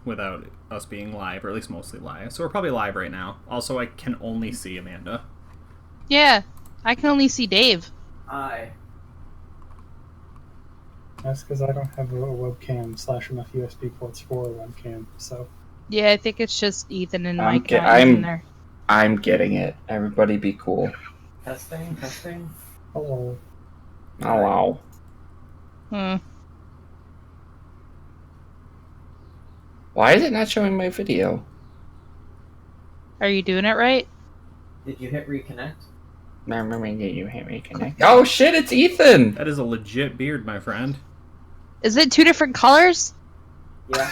without us being live, or at least mostly live. So we're probably live right now. Also, I can only see Amanda. Yeah, I can only see Dave. Hi. That's because I don't have a webcam / enough USB ports for a webcam, so... Yeah, I think it's just Ethan and Mike in there. I'm getting it. Everybody be cool. Testing. Hello. Hello. Why is it not showing my video? Are you doing it right? Did you hit reconnect? You hit reconnect. Oh shit, it's Ethan! That is a legit beard, my friend. Is it 2 different colors? Yeah.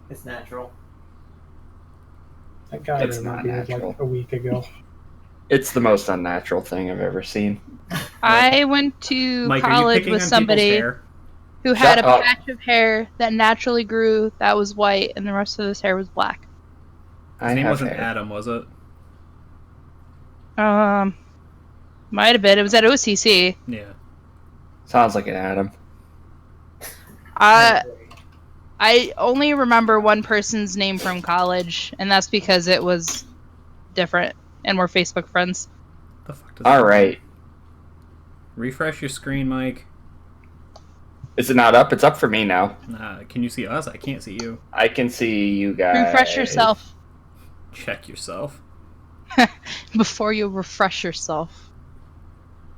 It's natural. That guy It's was not beard natural. like a week ago. It's the most unnatural thing I've ever seen. I went to Mike, are you college picking with on somebody people's hair? who had Shut a up. patch of hair that naturally grew that was white, and the rest of his hair was black. His name wasn't Adam, was it? Might have been. It was at OCC. Yeah. Sounds like an Adam. I only remember one person's name from college, and that's because it was different, and we're Facebook friends. The fuck does Alright. Refresh your screen, Mike. Is it not up? It's up for me now. Can you see us? I can't see you. I can see you guys. Refresh yourself Check yourself. before you refresh yourself.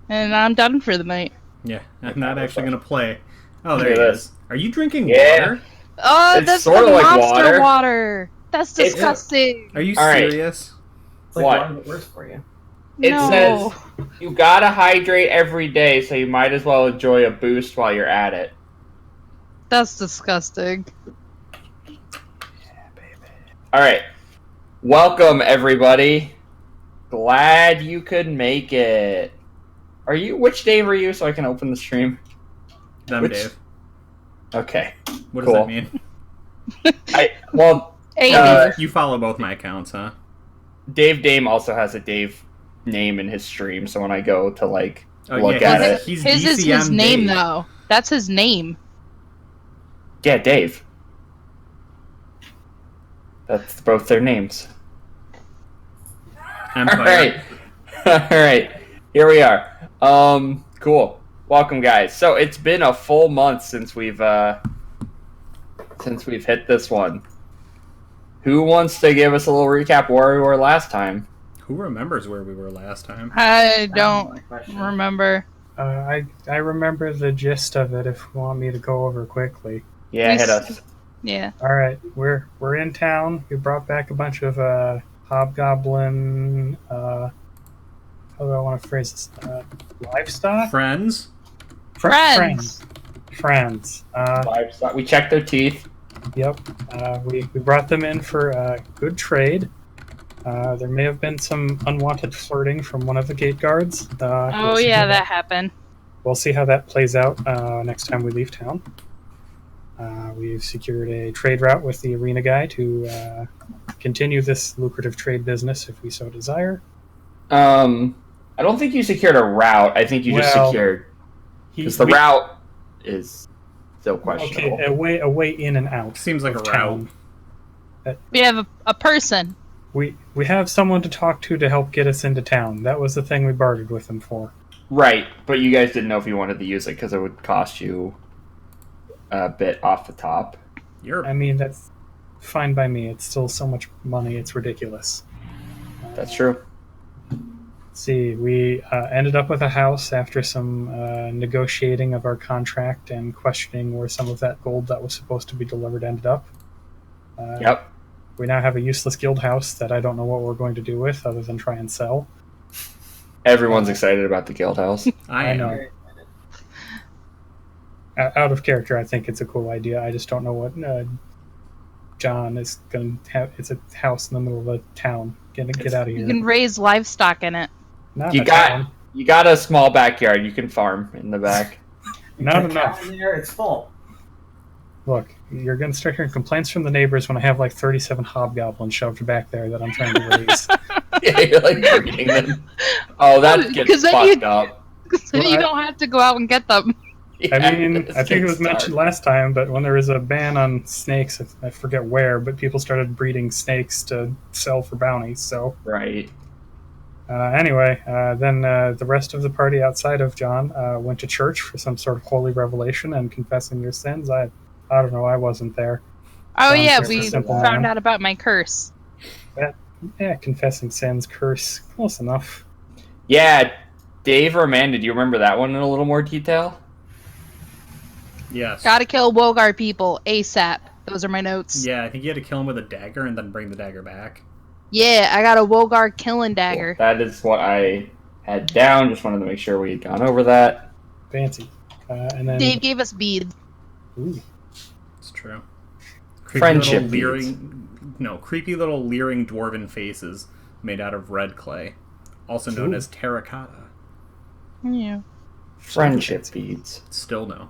And I'm done for the night. Yeah, I'm not actually going to play. Oh, there Look he at is. Are you drinking Yeah. water? Oh, It's that's sorta the like monster water. water. That's disgusting. Are you All right. serious? It's like What? water that works for you. It No. says you gotta hydrate every day, so you might as well enjoy a boost while you're at it. That's disgusting. Alright. Welcome, everybody. Glad you could make it. Which Dave are you, so I can open the stream? Them, Dave. Okay. What cool. does that mean? Hey, Dave. You follow both my accounts, huh? Dave Dame also has a Dave name in his stream, so when I go to, look yeah, at it... He's His is DCM his name, Dave. though. That's his name. Yeah, Dave. That's both their names. Empire. Alright. Here we are. Cool. Welcome, guys. So it's been a full month since we've hit this one. Who wants to give us a little recap where we were last time? Who remembers where we were last time? I don't My question. remember. I remember the gist of it if you want me to go over quickly. Yeah, hit us. Yeah. Alright, we're in town. We brought back a bunch of hobgoblin how do I want to phrase this? Livestock? Friends? Friends. Friends. Livestock. We checked their teeth. Yep. We brought them in for good trade. There may have been some unwanted flirting from one of the gate guards. Oh, yeah, that happened. We'll see how that plays out next time we leave town. We've secured a trade route with the arena guy to continue this lucrative trade business if we so desire. I don't think you secured a route. I think you just secured... Because the route is still questionable. Okay, a way in and out. Seems like a town. route. We have a person. We have someone to talk to help get us into town. That was the thing we bartered with them for. Right, but you guys didn't know if you wanted to use it because it would cost you a bit off the top. I mean, that's fine by me. It's still so much money, it's ridiculous. That's true. See, we ended up with a house after some negotiating of our contract and questioning where some of that gold that was supposed to be delivered ended up. Yep. We now have a useless guild house that I don't know what we're going to do with other than try and sell. Everyone's excited about the guild house. I know. Out of character, I think it's a cool idea. I just don't know what John is going to have. It's a house in the middle of a town. Get out of here. You can raise livestock in it. Not You in a town. got a small backyard. You can farm in the back. Not Check enough. out in there, it's full. Look, you're going to start hearing complaints from the neighbors when I have like 37 hobgoblins shoved back there that I'm trying to raise. Yeah, you're like breeding them. Oh, that gets Because then fucked up. So you don't have to go out and get them. I mean, this I think it was kid's mentioned dark. last time, but when there was a ban on snakes, I forget where, but people started breeding snakes to sell for bounties. So Right. anyway, then the rest of the party outside of John went to church for some sort of holy revelation and confessing their sins. I don't know, I wasn't there. Oh Sounds yeah, just a we simple found man. out about my curse. Yeah, confessing sins, curse, close enough. Yeah, Dave or Amanda, do you remember that one in a little more detail? Yes. Gotta kill Wogar people ASAP. Those are my notes. Yeah, I think you had to kill him with a dagger and then bring the dagger back. Yeah, I got a Wogar killing dagger. Cool. That is what I had down. Just wanted to make sure we had gone over that. Fancy. And then Dave gave us beads. ooh, It's true. Friendship little creepy little leering dwarven faces made out of red clay, also known Ooh. as terracotta. Yeah. Friendship beads. Still no.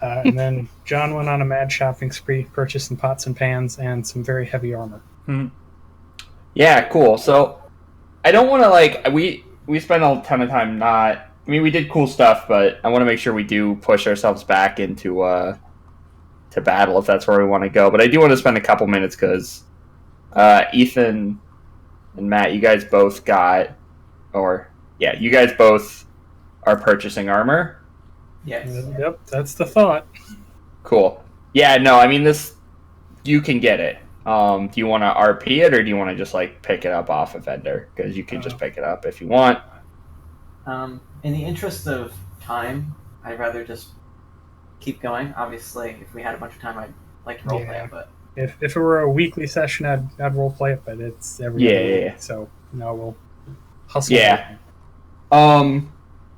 and then John went on a mad shopping spree, purchasing pots and pans and some very heavy armor. Yeah, cool. So I don't want to we spent a ton of time not. I mean, we did cool stuff, but I want to make sure we do push ourselves back into to battle if that's where we want to go. But I do want to spend a couple minutes because Ethan and Matt, you guys both are purchasing armor. Yes. Yep, that's the thought. Cool. Yeah, no, I mean you can get it. Do you want to RP it, or do you want to just like pick it up off a vendor? Because you can just pick it up if you want. In the interest of time, I'd rather just keep going. Obviously, if we had a bunch of time, I'd like to roleplay Yeah. it, but If it were a weekly session, I'd role play it, but it's every Yeah, other yeah, week, yeah. so no, we'll hustle. Yeah.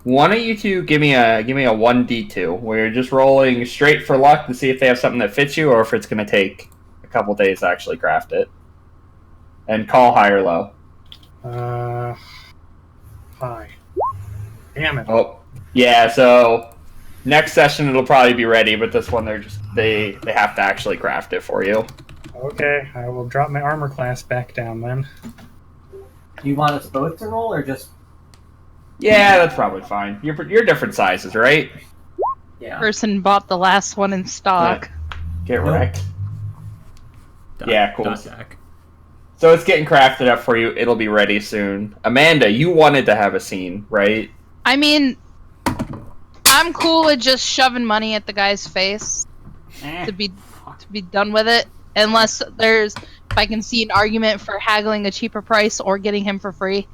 One of you two give me a 1d2. We're just rolling straight for luck to see if they have something that fits you, or if it's going to take a couple days to actually craft it. And call high or low. Hi. Damn it. Oh, yeah. So next session it'll probably be ready, but this one they have to actually craft it for you. Okay, I will drop my armor class back down then. do you want us both to roll or just Yeah, that's probably fine. You're different sizes, right? yeah? Person bought the last one in stock. Get Nope. wrecked. Yeah, cool. Dot deck. So it's getting crafted up for you. It'll be ready soon. Amanda, you wanted to have a scene, right? I mean, I'm cool with just shoving money at the guy's face to be done with it, unless if I can see an argument for haggling a cheaper price or getting him for free.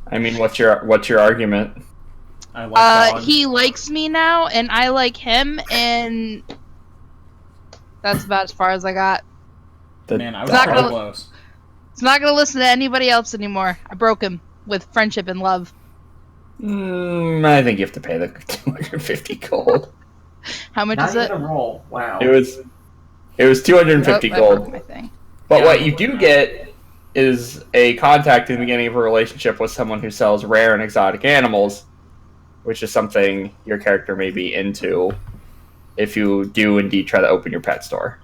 I mean, what's your argument? I like dogs. He likes me now, and I like him, and that's about as far as I got. Man, I was Not pretty gonna- close. He's not gonna listen to anybody else anymore. I broke him with friendship and love. I think you have to pay the 250 gold. How much Not is even it? a roll. Wow. It was 250 Oh, I broke gold. my thing. But Yeah. what you do get is a contact in the beginning of a relationship with someone who sells rare and exotic animals, which is something your character may be into if you do indeed try to open your pet store.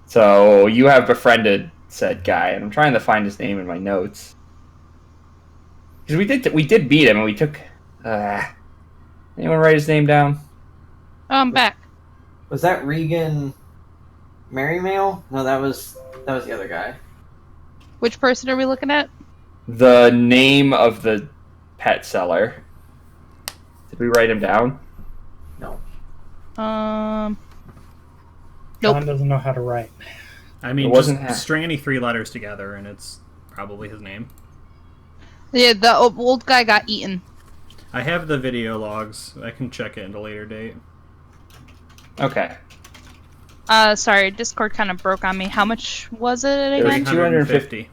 So you have befriended said guy, and I'm trying to find his name in my notes. Because we did beat him, and we took... anyone write his name down? Oh, I'm back. Was that Regan Merrymail? No, that was the other guy. Which person are we looking at? The name of the pet seller. Did we write him down? No. Nope. John doesn't know how to write. I mean, It wasn't just half. string any 3 letters together, and it's probably his name. Yeah, the old guy got eaten. I have the video logs. I can check it at a later date. Okay. Sorry, Discord kind of broke on me. How much was it It was again? 250.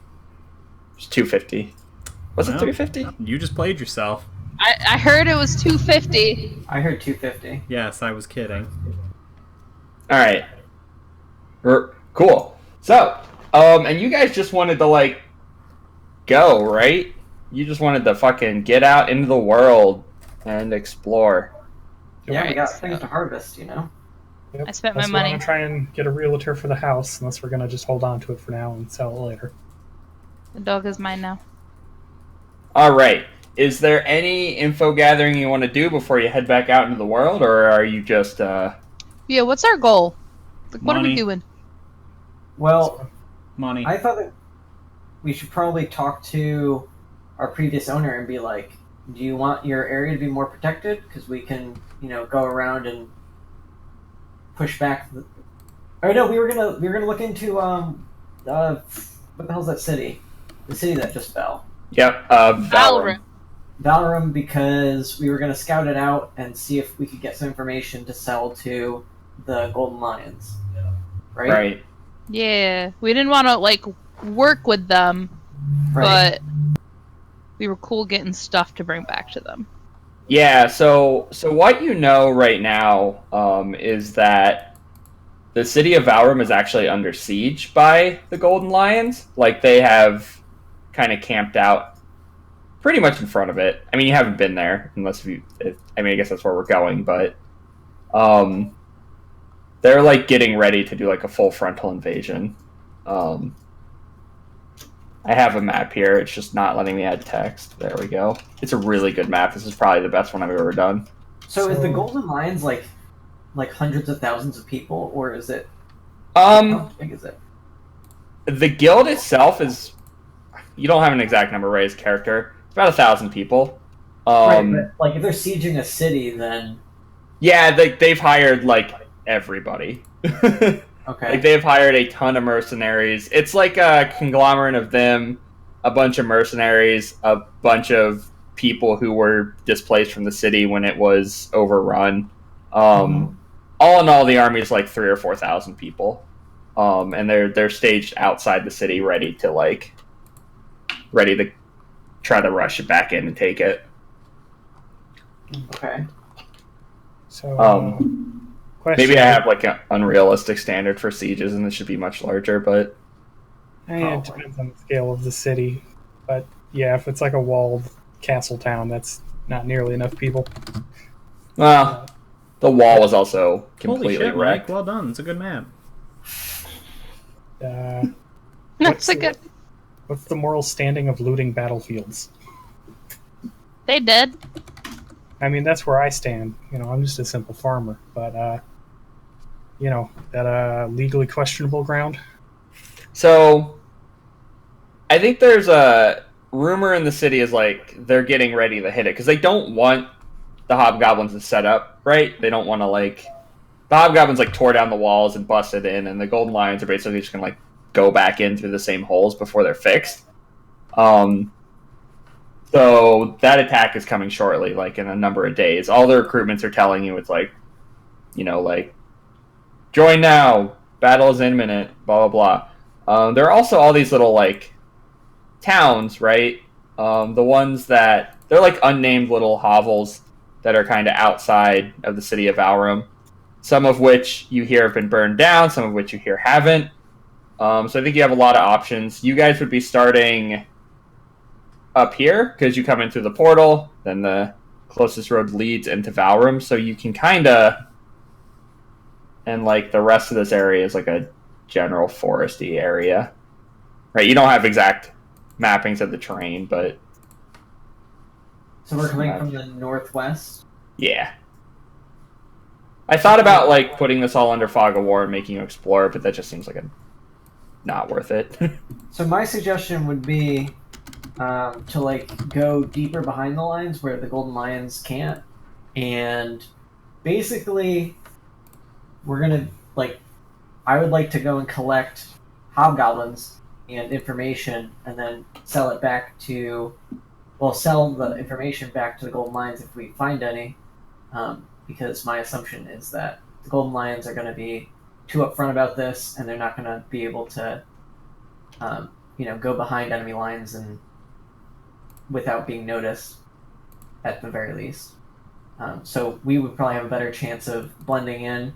It's 250. Was it Wow. 350? You just played yourself. I heard it was 250. I heard 250. Yes, I was kidding. All right. Cool. So, and you guys just wanted to like go, right? You just wanted to fucking get out into the world and explore. Yeah, we Right. got things to harvest, you know? Yep. I spent my Unless we money. want to try and get a realtor for the house, unless we're going to just hold on to it for now and sell it later. The dog is mine now. All right. is there any info gathering you want to do before you head back out into the world, or are you just Yeah, what's our goal? Like, what are we Money. doing? Well, Money. I thought that we should probably talk to our previous owner and be like, do you want your area to be more protected? Because we can, go around and push back. Or no, we were gonna look into what the hell's that city? The city that just fell. Yep, Valorant. Valorum, because we were gonna scout it out and see if we could get some information to sell to the Golden Lions. Right. Right. Yeah, we didn't want to like work with them, Right. but we were cool getting stuff to bring back to them. Yeah. So what you know right now is that the city of Valrum is actually under siege by the Golden Lions. Like, they have kind of camped out pretty much in front of it. I mean, you haven't been there unless I guess that's where we're going, but they're like getting ready to do like a full frontal invasion. I have a map here. It's just not letting me add text. There we go. It's a really good map. This is probably the best one I've ever done. So is the Golden Lions like hundreds of thousands of people, or is it? How big is it? The guild itself is. You don't have an exact number, right? As character, it's about 1,000 people. Right, but like if they're sieging a city, then yeah, they've hired like everybody. okay. Like, they've hired a ton of mercenaries. It's like a conglomerate of them, a bunch of mercenaries, a bunch of people who were displaced from the city when it was overrun. All in all, the army is like 3,000 or 4,000 people, and they're staged outside the city, ready to try to rush it back in and take it. Okay. So, Maybe question. I have like an unrealistic standard for sieges, and this should be much larger. But It depends on the scale of the city. But yeah, if it's like a walled castle town, that's not nearly enough people. well, the wall was also Holy completely shit, wrecked. Mike. Well done. It's a good map. That's a good. What's the moral standing of looting battlefields? They did. I mean, that's where I stand. I'm just a simple farmer. But, that legally questionable ground. So, I think there's a rumor in the city is like they're getting ready to hit it because they don't want the hobgoblins to set up, right? They don't want to the hobgoblins tore down the walls and busted in, and the golden lions are basically just gonna go back in through the same holes before they're fixed. So that attack is coming shortly, in a number of days. All the recruitments are telling you it's join now, battle is imminent, blah blah blah. There are also all these little towns, right? The ones that they're unnamed little hovels that are kind of outside of the city of Valrum. Some of which you hear have been burned down, some of which you hear haven't. So I think you have a lot of options. You guys would be starting up here because you come in through the portal, then the closest road leads into Valrum, so you can and the rest of this area is a general foresty area, right? You don't have exact mappings of the terrain, but So we're coming from the northwest. yeah. I thought about putting this all under Fog of War and making you explore, but that just seems not worth it. So my suggestion would be to go deeper behind the lines where the Golden Lions can't, and basically we're gonna I would like to go and collect hobgoblins and information, and then sell it back to sell the information back to the Golden Lions if we find any, because my assumption is that the Golden Lions are going to be too upfront about this, and they're not going to be able to go behind enemy lines and without being noticed, at the very least. So we would probably have a better chance of blending in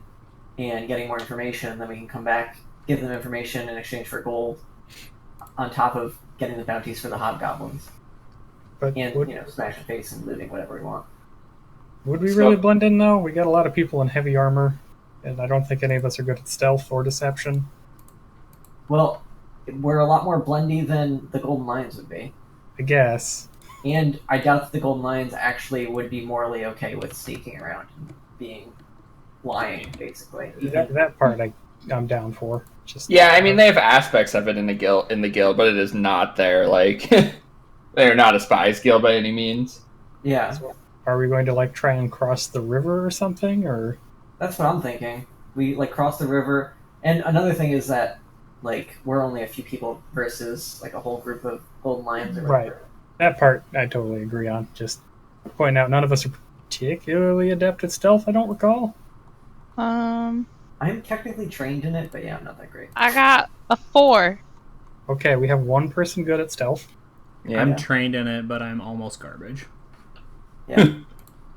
and getting more information, and then we can come back, give them information in exchange for gold, on top of getting the bounties for the hobgoblins. But And, smash the face and looting whatever we want. would we really blend in, though? We got a lot of people in heavy armor, and I don't think any of us are good at stealth or deception. Well, we're a lot more blendy than the Golden Lions would be. I guess. And I doubt that the Golden Lions actually would be morally okay with sneaking around and being lying, basically. That part I'm down for. Just Yeah, I mean they have aspects of it in the guild, but it is not their like they're not a spies guild by any means. Yeah, Are we going to like try and cross the river or something, or? that's what I'm thinking. We like cross the river, and another thing is that like we're only a few people versus like a whole group of Golden Lions. Or Right. whatever. That part I totally agree on. Just point out, none of us are particularly adept at stealth. I don't recall. Um, I'm technically trained in it, but yeah, I'm not that great. I got a 4. Okay, we have one person good at stealth. Yeah. I'm trained in it, but I'm almost garbage. Yeah.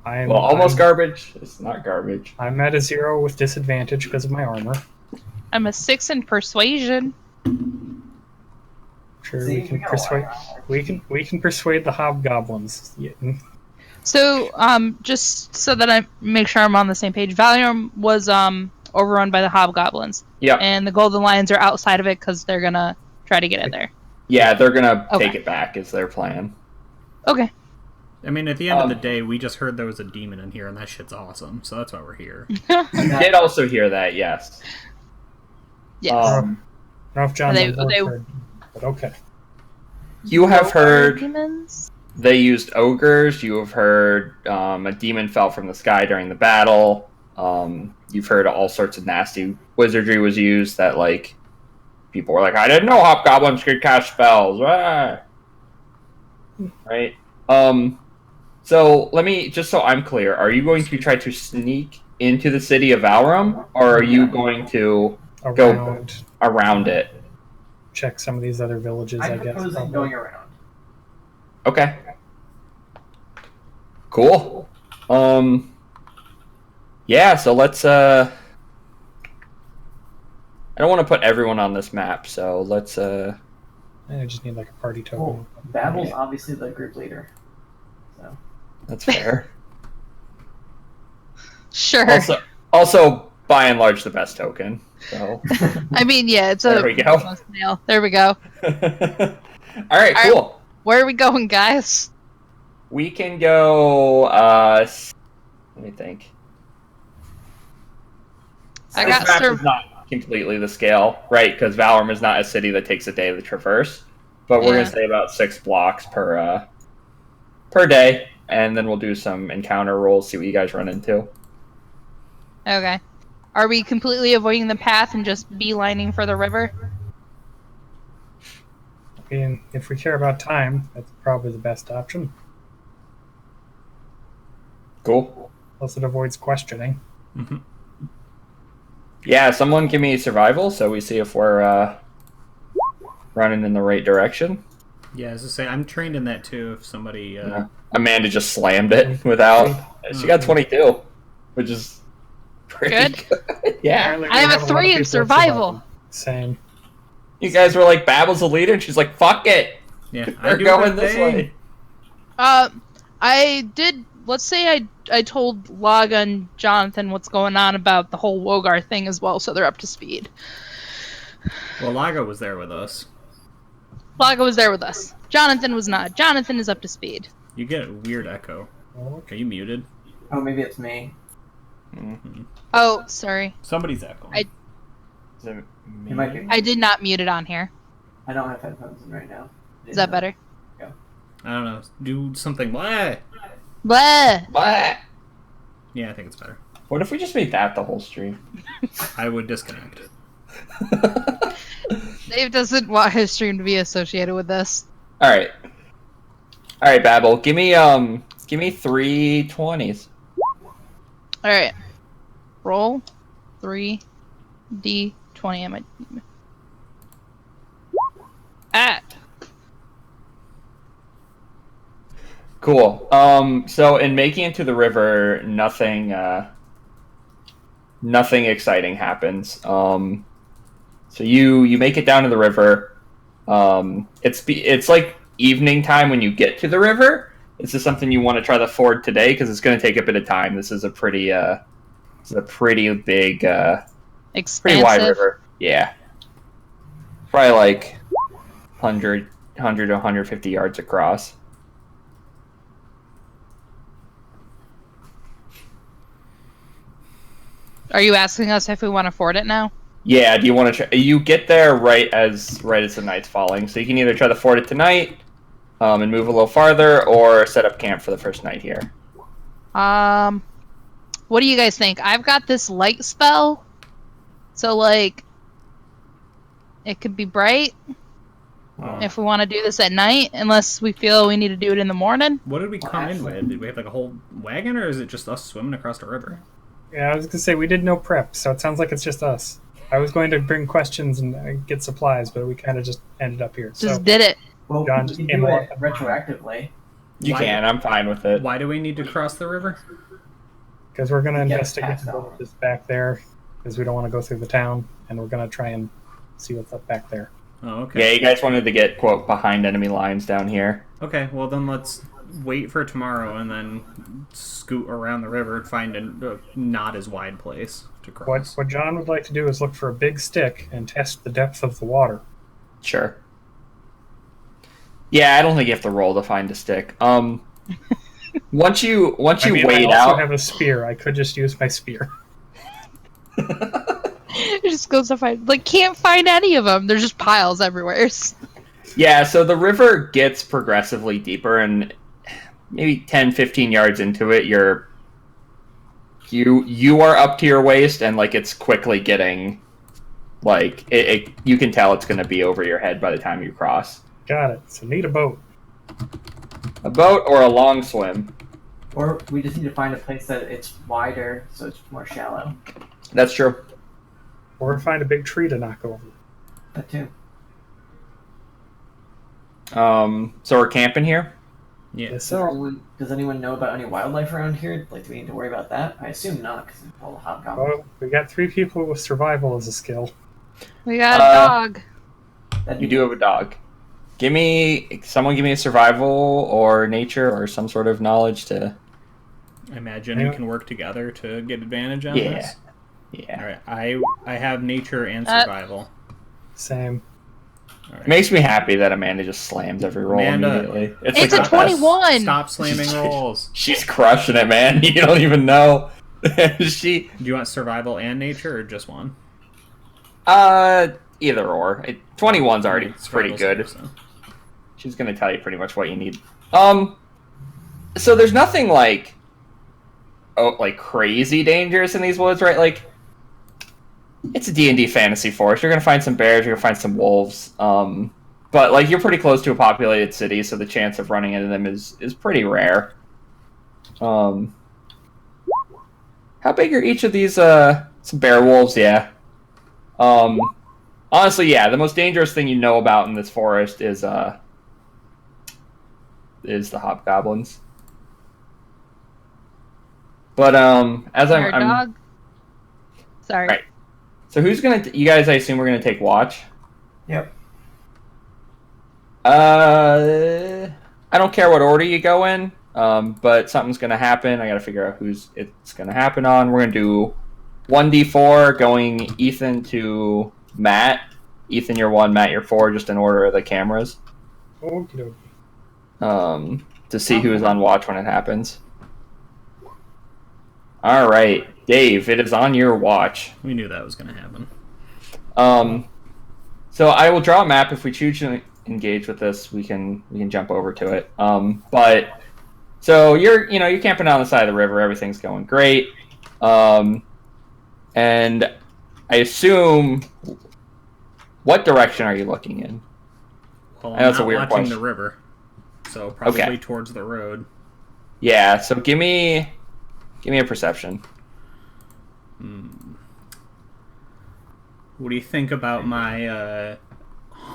Almost garbage. It's not garbage. I'm at a 0 with disadvantage because of my armor. I'm a 6 in persuasion. Sure, See, we can got a persuade. lot. We can persuade the hobgoblins. Yeah. So, just so that I make sure I'm on the same page, Valium was overrun by the hobgoblins, Yeah. and the Golden Lions are outside of it because they're gonna try to get in there. Yeah, they're gonna Okay. take it back is their plan. Okay. I mean, at the end of the day, we just heard there was a demon in here, and that shit's awesome. So that's why we're here. We did also hear that, yes. Yes. I don't know if John They- heard, but okay. You have heard Demons? they used ogres. You have heard a demon fell from the sky during the battle. You've heard all sorts of nasty wizardry was used that, like, people were like, I didn't know hobgoblins could cast spells. Ah. Right? So let me, just so I'm clear, are you going to try to sneak into the city of Valram, or are you going to go around it? Check some of these other villages, I I'm guess. proposing probably. going around. Okay. Cool. Yeah, so let's I don't want to put everyone on this map, so let's I just need like a party token. Well, Babel's obviously the group leader. So that's fair. Sure. Also by and large the best token. So I mean, yeah, it's There a we go. snail. There we go. All right, cool. Where are we going, guys? We can go let me think. I This got map is not completely the scale, right? Because Valorm is not a city that takes a day to traverse. But we're Yeah. gonna say about 6 blocks per day, and then we'll do some encounter rolls, see what you guys run into. Okay. Are we completely avoiding the path and just beelining for the river? I mean, if we care about time, that's probably the best option. Cool. Plus, it avoids questioning. Mm-hmm. Yeah, someone give me survival so we see if we're running in the right direction. Yeah, as I say, I'm trained in that too. If somebody, Amanda just slammed it without. She got 22, which is pretty Good. good. Yeah. Apparently, I have a lot of 3 in people with survival. Same. You guys were like, Babel's a leader, and she's like, fuck it. yeah, We're going this way. I did. Let's say I told Laga and Jonathan what's going on about the whole Wogar thing as well, so they're up to speed. Well, Lago was there with us. Laga was there with us. Jonathan was not. Jonathan is up to speed. You get a weird echo. Are you muted? oh, maybe it's me. Mm-hmm. Oh, sorry. Somebody's echoing. Is it me? It might be. I did not mute it on here. I don't have headphones in right now. Is that better? I don't know. Do something. Blah. Blah. What? Yeah, I think it's better. What if we just made that the whole stream? I would disconnect. Dave doesn't want his stream to be associated with this. All right, Babel. Give me 3 20s. All right. Roll 3d20. Cool. So in making it to the river, nothing exciting happens. So you make it down to the river. It's like evening time when you get to the river. Is this something you want to try to ford today? Because it's going to take a bit of time. This is a pretty big, Expansive. pretty wide river. Yeah, probably like 100 to 150 yards across. Are you asking us if we want to ford it now? Yeah, do you want to try? You get there right as the night's falling, so you can either try to ford it tonight, and move a little farther, or set up camp for the first night here. What do you guys think? I've got this light spell, so like, it could be bright if we want to do this at night, unless we feel we need to do it in the morning. What did we come in with? Did we have like a whole wagon, or is it just us swimming across the river? Yeah, I was gonna say we did no prep, so it sounds like it's just us. I was going to bring questions and get supplies, but we kind of just ended up here. Just did it. Well, John we just can came do along. it retroactively. You can. I'm fine with it. Why do we need to cross the river? Because we're going to Yeah, investigate past the that. villages back there, because we don't want to go through the town, and we're going to try and see what's up back there. Oh, okay. Yeah, you guys wanted to get, quote, behind enemy lines down here. Okay, well then let's wait for tomorrow and then scoot around the river and find a not as wide place to cross. What John would like to do is look for a big stick and test the depth of the water. Sure. Yeah, I don't think you have to roll to find a stick. Once you I mean, wade I also out, have a spear. I could just use my spear. It just goes to find, like, can't find any of them. There's just piles everywhere. yeah. So the river gets progressively deeper, and maybe 10, 15 yards into it, you are up to your waist, and like it's quickly getting like you can tell it's going to be over your head by the time you cross. Got it. So need a boat. A boat or a long swim. Or we just need to find a place that it's wider, so it's more shallow. That's true. Or find a big tree to knock over. That too. So we're camping here. Yeah. Yes, sir. Does anyone know about any wildlife around here? Like, do we need to worry about that? I assume not, because it's all the hobgoblins. Well, we got 3 people with survival as a skill. We got a dog. You do have a dog. Someone give me a survival or nature or some sort of knowledge to. I imagine we can work together to get advantage on Yeah. this. Yeah. All right. I have nature and survival. Same. All It right. makes me happy that Amanda just slams every roll Amanda, immediately. It's like a the best. 21. Stop slamming rolls. She's crushing it, man. You don't even know. She. Do you want survival and nature or just one? Either or. 21's already pretty Survival's good. good, so. She's gonna tell you pretty much what you need. So there's nothing like crazy dangerous in these woods, right? Like, it's a D&D fantasy forest. You're gonna find some bears. You're gonna find some wolves. But like you're pretty close to a populated city, so the chance of running into them is pretty rare. How big are each of these? Some bear wolves, yeah. Honestly, yeah. The most dangerous thing you know about in this forest is the hobgoblins. But as Our I'm dog. Sorry. Right. So who's gonna? You guys, I assume we're gonna take watch. Yep. I don't care what order you go in, but something's gonna happen. I gotta figure out who's it's gonna happen on. We're gonna do 1d4, going Ethan to Matt. Ethan, you're 1. Matt, you're 4. Just in order of the cameras. Okie dokie. To see who is on watch when it happens. All right, Dave, it is on your watch. We knew that was going to happen. So I will draw a map. If we choose to engage with this, we can jump over to it. But so you're camping on the side of the river. Everything's going great. And I assume, what direction are you looking in? Well, I know I'm it's a not weird watching question. the river, so probably Okay. towards the road. Yeah. So give me a perception. What do you think about my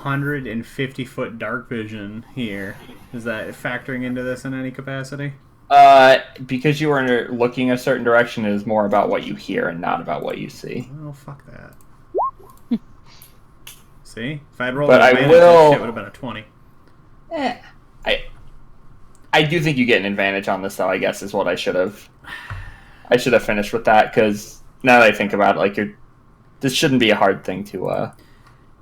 150-foot dark vision here? Is that factoring into this in any capacity? Because you are looking a certain direction, it is more about what you hear and not about what you see. Oh, fuck that. See? If I'd rolled But I advantage, will- that shit would have been a 20. I do think you get an advantage on this, though. I guess is what I should have finished with that, because now that I think about it, this shouldn't be a hard thing to.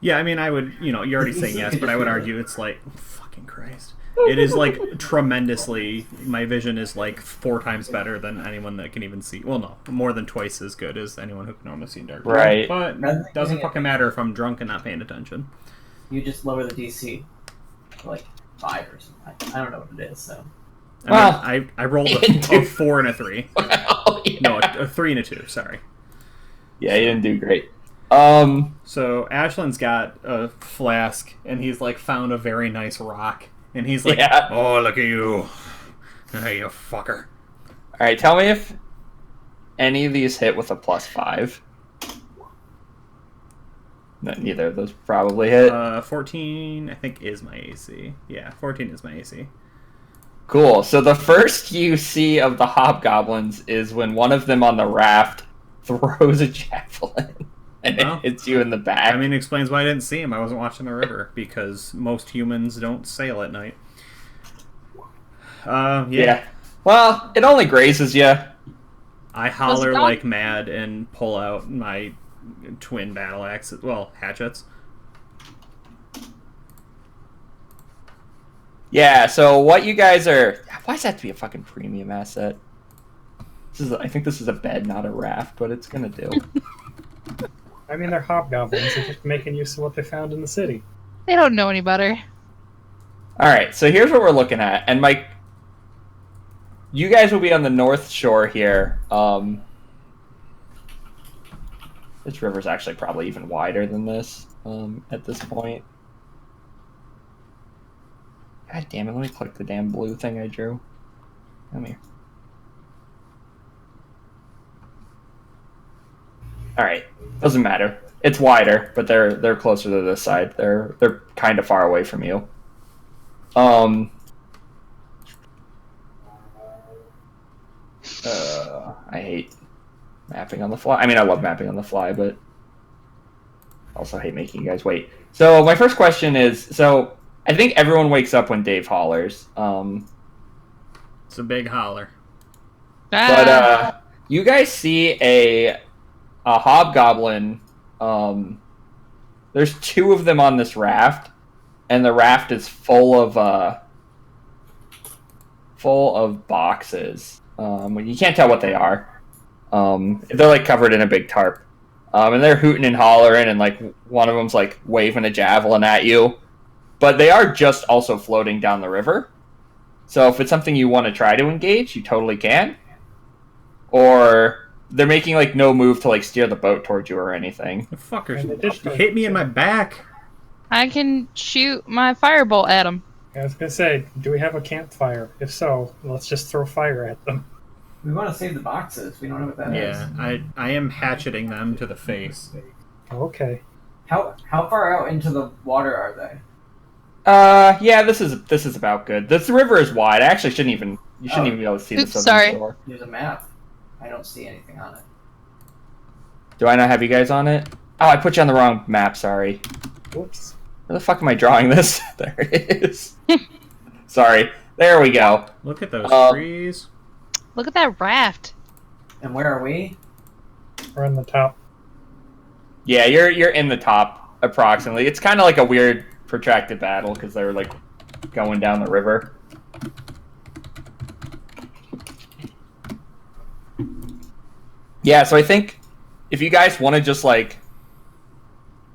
Yeah, I mean, I would, you're already saying yes, but I would argue it's like, fucking Christ. It is like tremendously. My vision is like 4 times better than anyone that can even see. Well, no, more than twice as good as anyone who can normally see in dark. Right. But it doesn't fucking matter if I'm drunk and not paying attention. You just lower the DC to like 5 or something. I don't know what it is, so. I rolled a 4 and a 3. Well, yeah. No, a 3 and a 2. Sorry. Yeah, you didn't do great. So Ashland's got a flask, and he's like found a very nice rock, and he's like, Yeah. "Oh, look at you, hey, you fucker." All right, tell me if any of these hit with a +5. No, neither of those probably hit. 14, I think, is my AC. Yeah, 14 is my AC. Cool. So the first you see of the hobgoblins is when one of them on the raft throws a javelin and Well, it hits you in the back. I mean, it explains why I didn't see him. I wasn't watching the river because most humans don't sail at night. Yeah. Well, it only grazes you. I holler not- like mad and pull out my twin battle axes. Well, hatchets. Yeah. So what you guys are? Why does that have to be a fucking premium asset? I think this is a bed, not a raft, but it's gonna do. I mean, they're hobgoblins. They're just making use of what they found in the city. They don't know any better. All right. So here's what we're looking at, and Mike, you guys will be on the north shore here. This river's actually probably even wider than this at this point. God damn it, let me click the damn blue thing I drew. Come here. Alright, doesn't matter. It's wider, but they're closer to this side. They're kind of far away from you. I hate mapping on the fly. I mean, I love mapping on the fly, but also hate making you guys wait. So my first question is, so I think everyone wakes up when Dave hollers. It's a big holler. But you guys see a hobgoblin. There's 2 of them on this raft, and the raft is full of boxes. You can't tell what they are. They're like covered in a big tarp, and they're hooting and hollering, and like one of them's like waving a javelin at you. But they are just also floating down the river. So if it's something you want to try to engage, you totally can. Or they're making like no move to like steer the boat towards you or anything. The fuckers And they did start- hit me in my back. I can shoot my firebolt at them. I was gonna say, do we have a campfire? If so, let's just throw fire at them. We want to save the boxes. We don't know what that is. Yeah, I am hatcheting them to the face. Okay. How far out into the water are they? Yeah, this is about good. This river is wide. I actually shouldn't even be able to see the Oops, southern sorry. shore. There's a map. I don't see anything on it. Do I not have you guys on it? Oh, I put you on the wrong map. Sorry. Whoops. Where the fuck am I drawing this? There it is. Sorry. There we go. Look at those trees. Look at that raft. And where are we? We're on the top. Yeah, you're in the top approximately. It's kind of like a weird protracted battle because they're like going down the river. Yeah, so I think if you guys want to just like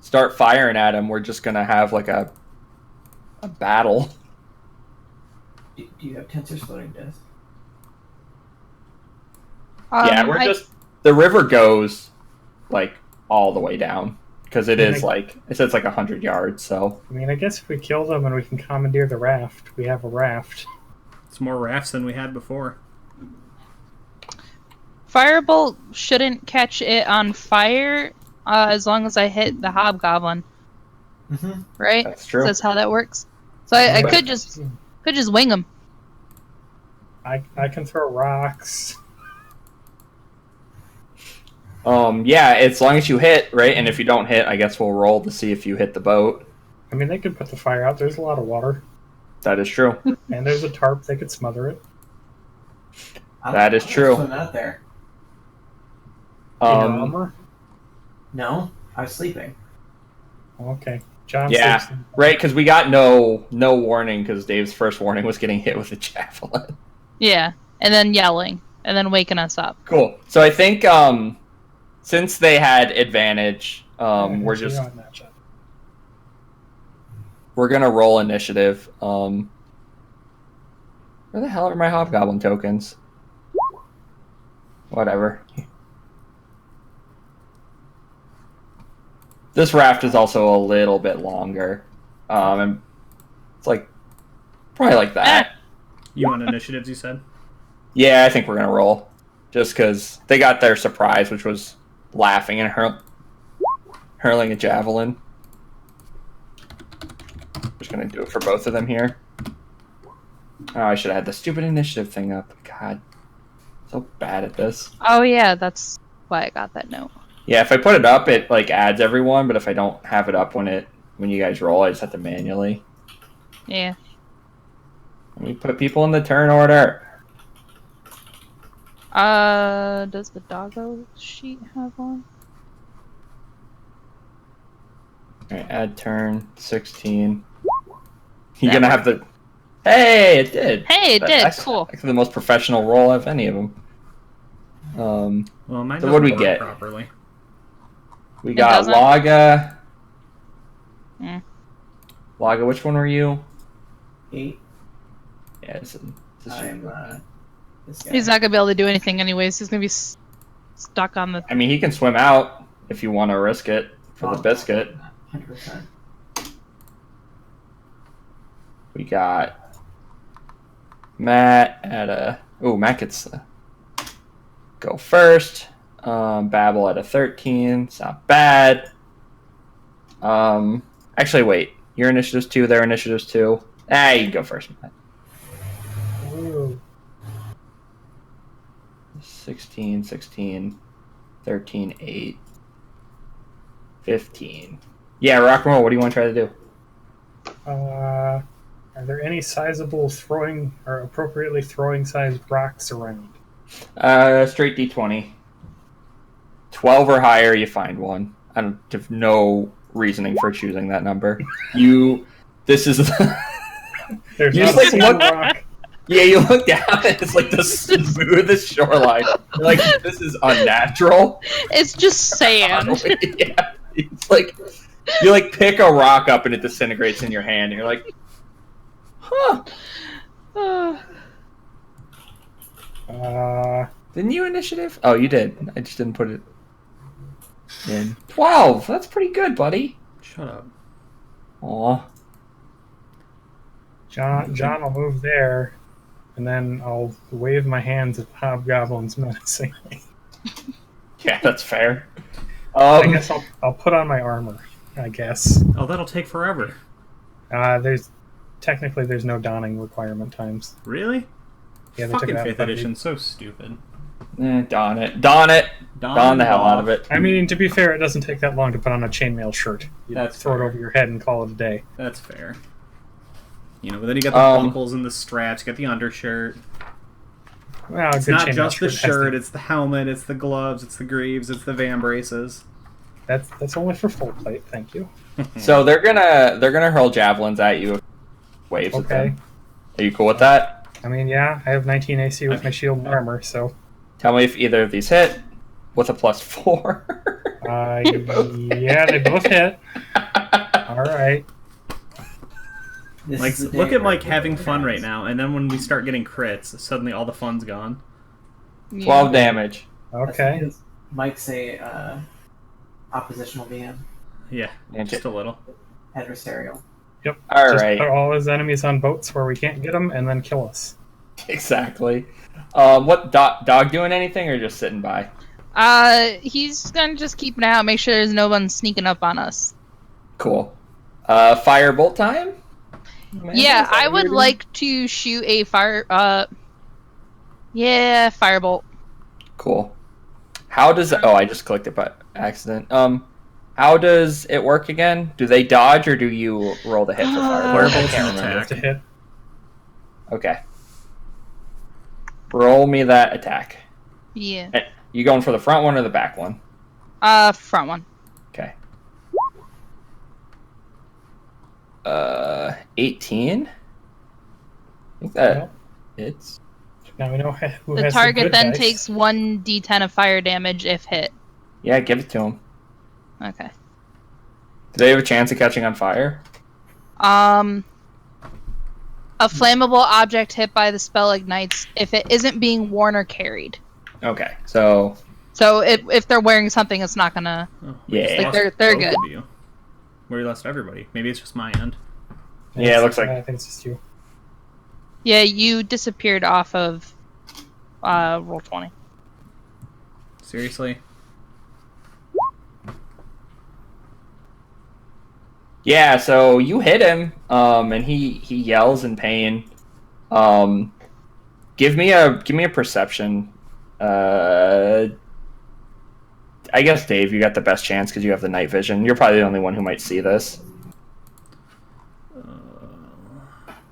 start firing at him, we're just gonna have like a battle. Do you have tensors floating disc? Yeah, the river goes like all the way down because it is like it says like 100 yards. So I mean, I guess if we kill them and we can commandeer the raft, we have a raft. It's more rafts than we had before. Firebolt shouldn't catch it on fire as long as I hit the hobgoblin, Mm-hmm. right? that's true. That's how that works. So I could just wing them. I can throw rocks. Yeah, as long as you hit, right? And if you don't hit, I guess we'll roll to see if you hit the boat. I mean, they could put the fire out. There's a lot of water. That is true. And there's a tarp. They could smother it. That is true. Swim out there. In armor? No, I was sleeping. Okay. John Yeah, sleeps in- right. Because we got no warning. Because Dave's first warning was getting hit with a javelin. Yeah, and then yelling, and then waking us up. Cool. So I think since they had advantage, we're so you just don't match up. we're gonna roll initiative. Where the hell are my hobgoblin tokens? Whatever. This raft is also a little bit longer, and it's like probably like that. You want initiatives? You said. Yeah, I think we're gonna roll, just because they got their surprise, which was laughing and hurling a javelin. Just gonna do it for both of them here. Oh, I should have had the stupid initiative thing up. God, so bad at this. Oh yeah, that's why I got that note. Yeah, if I put it up, it like adds everyone, but if I don't have it up when you guys roll, I just have to manually. Yeah. Let me put people in the turn order. Does the doggo sheet have one? Alright, add turn 16. You're gonna have the. Hey, it did. Hey, it did. That's Cool. actually the most professional roll of any of them. Well, mine So doesn't what do we work get? properly. We got doesn't? Laga. Mm. Laga, which one were you? 8. Yeah, this I'm this guy. He's not gonna be able to do anything anyways. He's gonna be stuck on the. I mean, he can swim out if you want to risk it for the Oh. biscuit. 100%. We got Matt at a. Oh, Matt gets to go first. Babel at a 13. It's not bad. Actually, wait. Your initiative's 2. Their initiative's 2. You can go first, Matt. Ooh. 16, 13, 8, 15. Yeah, rock and roll. What do you want to try to do? Are there any sizable throwing or appropriately throwing sized rocks around? Straight D20. 12 or higher, you find one. I don't have no reasoning for choosing that number. This is. There's You not just, a like, single look- rock. Yeah, you look down and it's like the smoothest shoreline. You're like, this is unnatural. It's just sand. Yeah, it's like you like pick a rock up and it disintegrates in your hand, and you're like, huh? Didn't you initiative? Oh, you did. I just didn't put it in. 12. That's pretty good, buddy. Shut up. Aw. John will move there, and then I'll wave my hands at the hobgoblins menacingly. Yeah, that's fair. I guess I'll put on my armor. I guess. Oh, that'll take forever. There's no donning requirement times. Really? Yeah, they took Fucking it out 5th of the- edition, so stupid. Don it. Don the hell out of it. I mean, to be fair, it doesn't take that long to put on a chainmail shirt. You That's throw fair. it over your head and call it a day. That's fair. You know, but then you got the buckles and the straps, you got the undershirt. Well, a It's good not chainmail just the has shirt, it's the helmet, it's the gloves, it's the greaves, it's the van braces. That's only for full plate. Thank you. So they're gonna hurl javelins at you. Waves at Okay. them. Are you cool with that? I mean, yeah, I have 19 AC with my shield and armor, so Tell me if either of these hit with a +4. yeah, they both hit. All right. This Like, is the look day at Mike where having everyone fun dies. right now, and then when we start getting crits, suddenly all the fun's gone. 12 damage. That's Okay. because Mike's a oppositional DM, Yeah, just a little. adversarial. Yep. All Just right. put all his enemies on boats where we can't get them, and then kill us. Exactly. What dog doing anything or just sitting by? He's gonna just keep an eye out, make sure there's no one sneaking up on us. Cool. Firebolt time? Amanda, Yeah, is that I what would you're doing? like to shoot a firebolt. Cool. How does I just clicked it by accident. How does it work again? Do they dodge or do you roll the hit for firebolt? I Firebolt's can't an remember. attack. To hit. Okay. Roll me that attack. Yeah. Hey, you going for the front one or the back one? Front one. Okay. 18. I think that Well, hits. now we know who The has target good then dice. takes 1d10 of fire damage if hit. Yeah, give it to him. Okay. Do they have a chance of catching on fire? A flammable object hit by the spell ignites if it isn't being worn or carried. Okay, so So if they're wearing something, it's not gonna. Oh, Yeah. Like, they're both good. of you. We lost everybody. Maybe it's just my end. Yeah, it looks like- I think it's just you. Yeah, you disappeared off of roll 20. Seriously? yeah, so you hit him, and he yells in pain. Give me a perception. I guess Dave, you got the best chance because you have the night vision. You're probably the only one who might see this.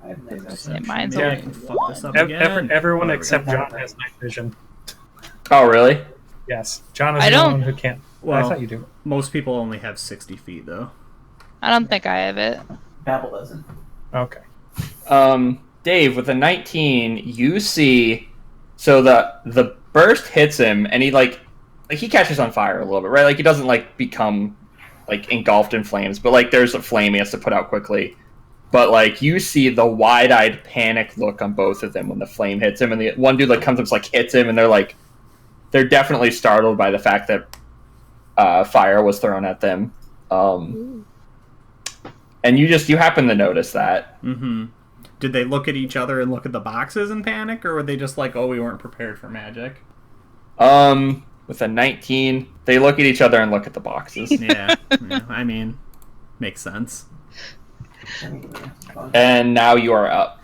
I have no idea. Yeah, mine's Maybe I only can fuck this up Ev- again. everyone There we except go. John has night vision. Oh, really? Yes, John is I the don't- one who can't. Well, I thought you do. most people only have 60 feet, though. I don't think I have it. Babel doesn't. Okay. Dave, with a 19, you see. So the burst hits him, and he he catches on fire a little bit, right? Like he doesn't become engulfed in flames, but there's a flame he has to put out quickly. But you see the wide-eyed panic look on both of them when the flame hits him, and the one dude comes up hits him, and they're definitely startled by the fact that fire was thrown at them. And you happen to notice that. Mm-hmm. Did they look at each other and look at the boxes in panic, or were they just oh, we weren't prepared for magic? With a 19, they look at each other and look at the boxes. Yeah, I mean, makes sense. And now you are up.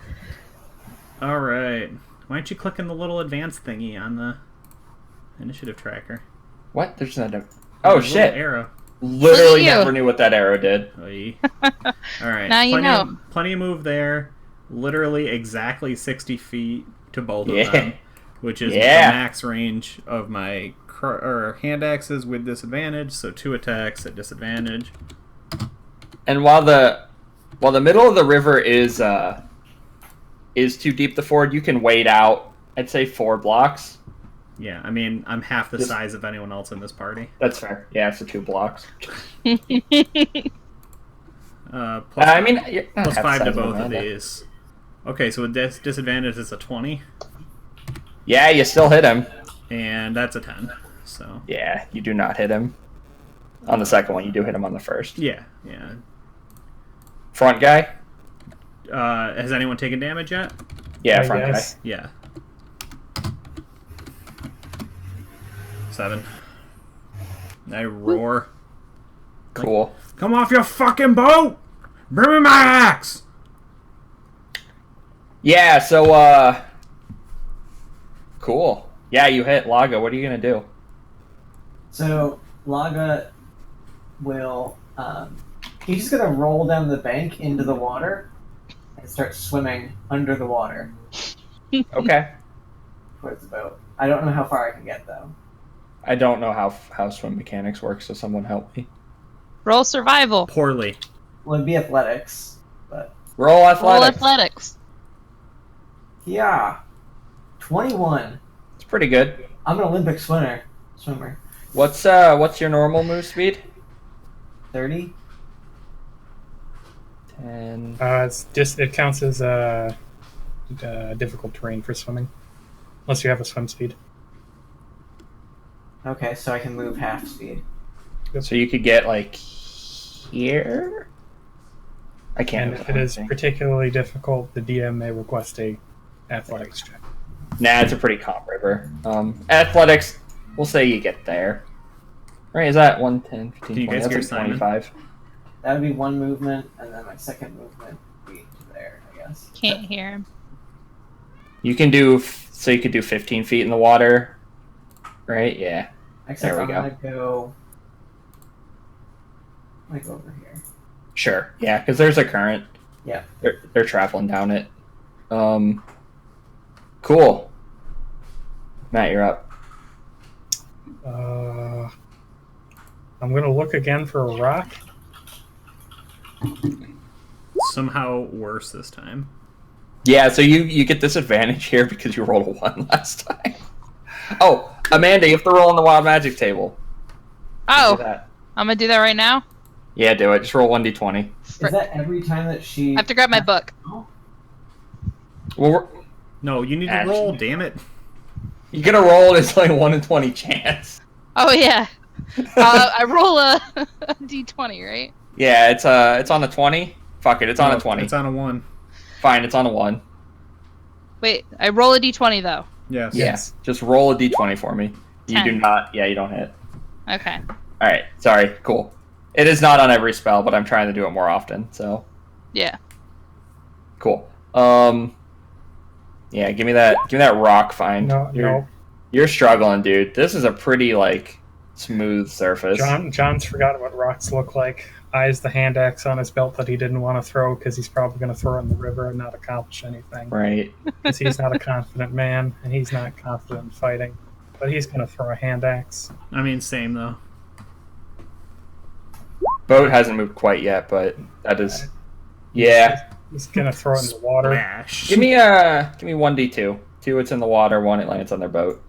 All right. Why don't you click in the little advanced thingy on the initiative tracker? What? There's not a... There's Oh, a little shit. Arrow. Literally Look at you. never knew what that arrow did. Oy. All right. Now you plenty know. Plenty of move there. Literally exactly 60 feet to both Yeah. of them, which is Yeah. the max range of my hand axes with disadvantage. So 2 attacks at disadvantage. And while the middle of the river is too deep to ford, you can wade out, I'd say 4 blocks. Yeah, I mean, I'm half the Just- size of anyone else in this party. That's fair. Yeah, so 2 blocks. Plus, I mean, you're not plus half the 5 to size of both of Amanda. these. Okay, so with disadvantage it's a 20, Yeah, you still hit him. and that's a 10. So Yeah, you do not hit him. On the second one, you do hit him on the first. yeah. Front guy? Has anyone taken damage yet? Yeah, I front guess. guy. Yeah. 7. I roar. Cool. Come off your fucking boat! Bring me my axe! Yeah, so, cool. Yeah, you hit Laga. What are you gonna do? So Laga will he's just gonna roll down the bank into the water and start swimming under the water Okay. towards the boat. I don't know how far I can get though. I don't know how swim mechanics work, so someone help me. Roll survival. Poorly. Well, it'd be athletics, but Roll athletics. Roll athletics. yeah, 21. It's pretty good. I'm an Olympic swimmer. What's your normal move speed? 30. 10. It counts as difficult terrain for swimming, unless you have a swim speed. Okay, so I can move half speed. So you could get here. I can't. And if it is particularly difficult, the DM may request a athletics check. Nah, it's a pretty calm river. Athletics, we'll say you get there. Right, is that 1, 10, 15, Do you 20? guys That's hear Simon? 25. That would be one movement, and then my second movement would be to there, I guess. Can't hear him. You can do, so you could do 15 feet in the water. Right, yeah. Except There we I'm go. gonna go over here. Sure, yeah, because there's a current. Yeah. They're traveling down it. Cool. Matt, you're up. I'm going to look again for a rock. somehow worse this time. Yeah, so you get disadvantage here because you rolled a 1 last time. Oh, Amanda, you have to roll on the wild magic table. Oh, Do that. I'm gonna do that right now. Yeah, do it. Just roll 1d20. Is that every time that she... I have to grab my book. Well, No, you need to Actually- roll, damn it. you're gonna roll, and it's like 1 in 20 chance. Oh yeah. I roll a d20, right? Yeah, it's on a 20. Fuck it, it's on No, a 20. It's on a 1. Fine, it's on a 1. Wait, I roll a d20 though. Yes. Yes. Just roll a d20 for me. You 10. do not. Yeah, you don't hit. Okay. All right. Sorry. Cool. It is not on every spell, but I'm trying to do it more often. So Yeah. cool. Yeah. Give me that rock. Fine. No. You're struggling, dude. This is a pretty like smooth surface. John's forgotten what rocks look like. Eyes the hand axe on his belt that he didn't want to throw because he's probably going to throw it in the river and not accomplish anything. Right. Because he's not a confident man and he's not confident in fighting. But he's going to throw a hand axe. I mean, same though. Boat hasn't moved quite yet, but that is. Yeah. He's going to throw it in the water. Splash. Give me 1d2. 2, it's in the water. 1, it lands on their boat.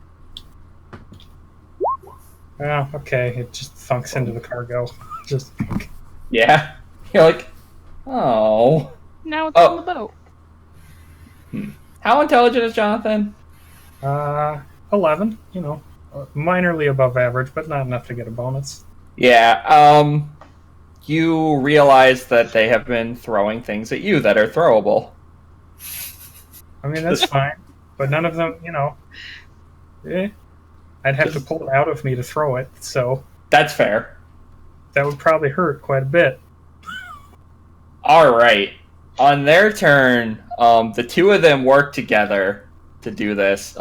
Oh, okay. It just thunks into the cargo. Just Yeah. You're like, oh. Now it's Oh. on the boat. How intelligent is Jonathan? 11. You know, minorly above average, but not enough to get a bonus. Yeah, you realize that they have been throwing things at you that are throwable. I mean, that's fine. But none of them, you know. I'd have to pull it out of me to throw it, so That's fair. that would probably hurt quite a bit. Alright. On their turn, the two of them work together to do this.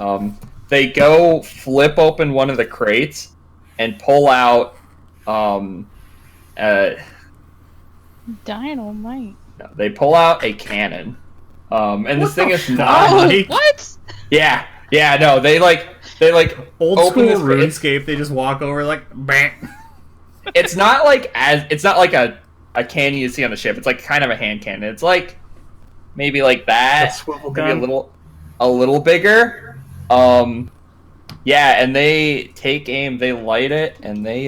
They go flip open one of the crates and pull out Dynamite. no, they pull out a cannon. And this thing is fuck? not Oh, Mike. what? Yeah, no, they Old open school this crate. RuneScape, they just walk over like, bang. It's not like a cannon you see on the ship. It's like kind of a hand cannon. It's like maybe like A that, swivel maybe gun. a little bigger. Yeah, and they take aim, they light it, and they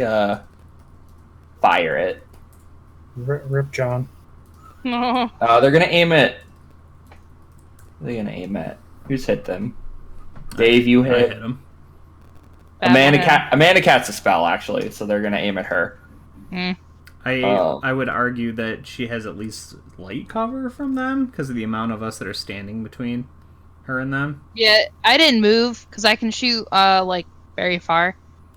fire it. Rip John. No. They're gonna aim it. They're gonna aim at who's hit them. Dave, you I hit. hit him. Amanda Cat's a spell actually, so they're gonna aim at her. I would argue that she has at least light cover from them because of the amount of us that are standing between her and them. Yeah, I didn't move because I can shoot like very far.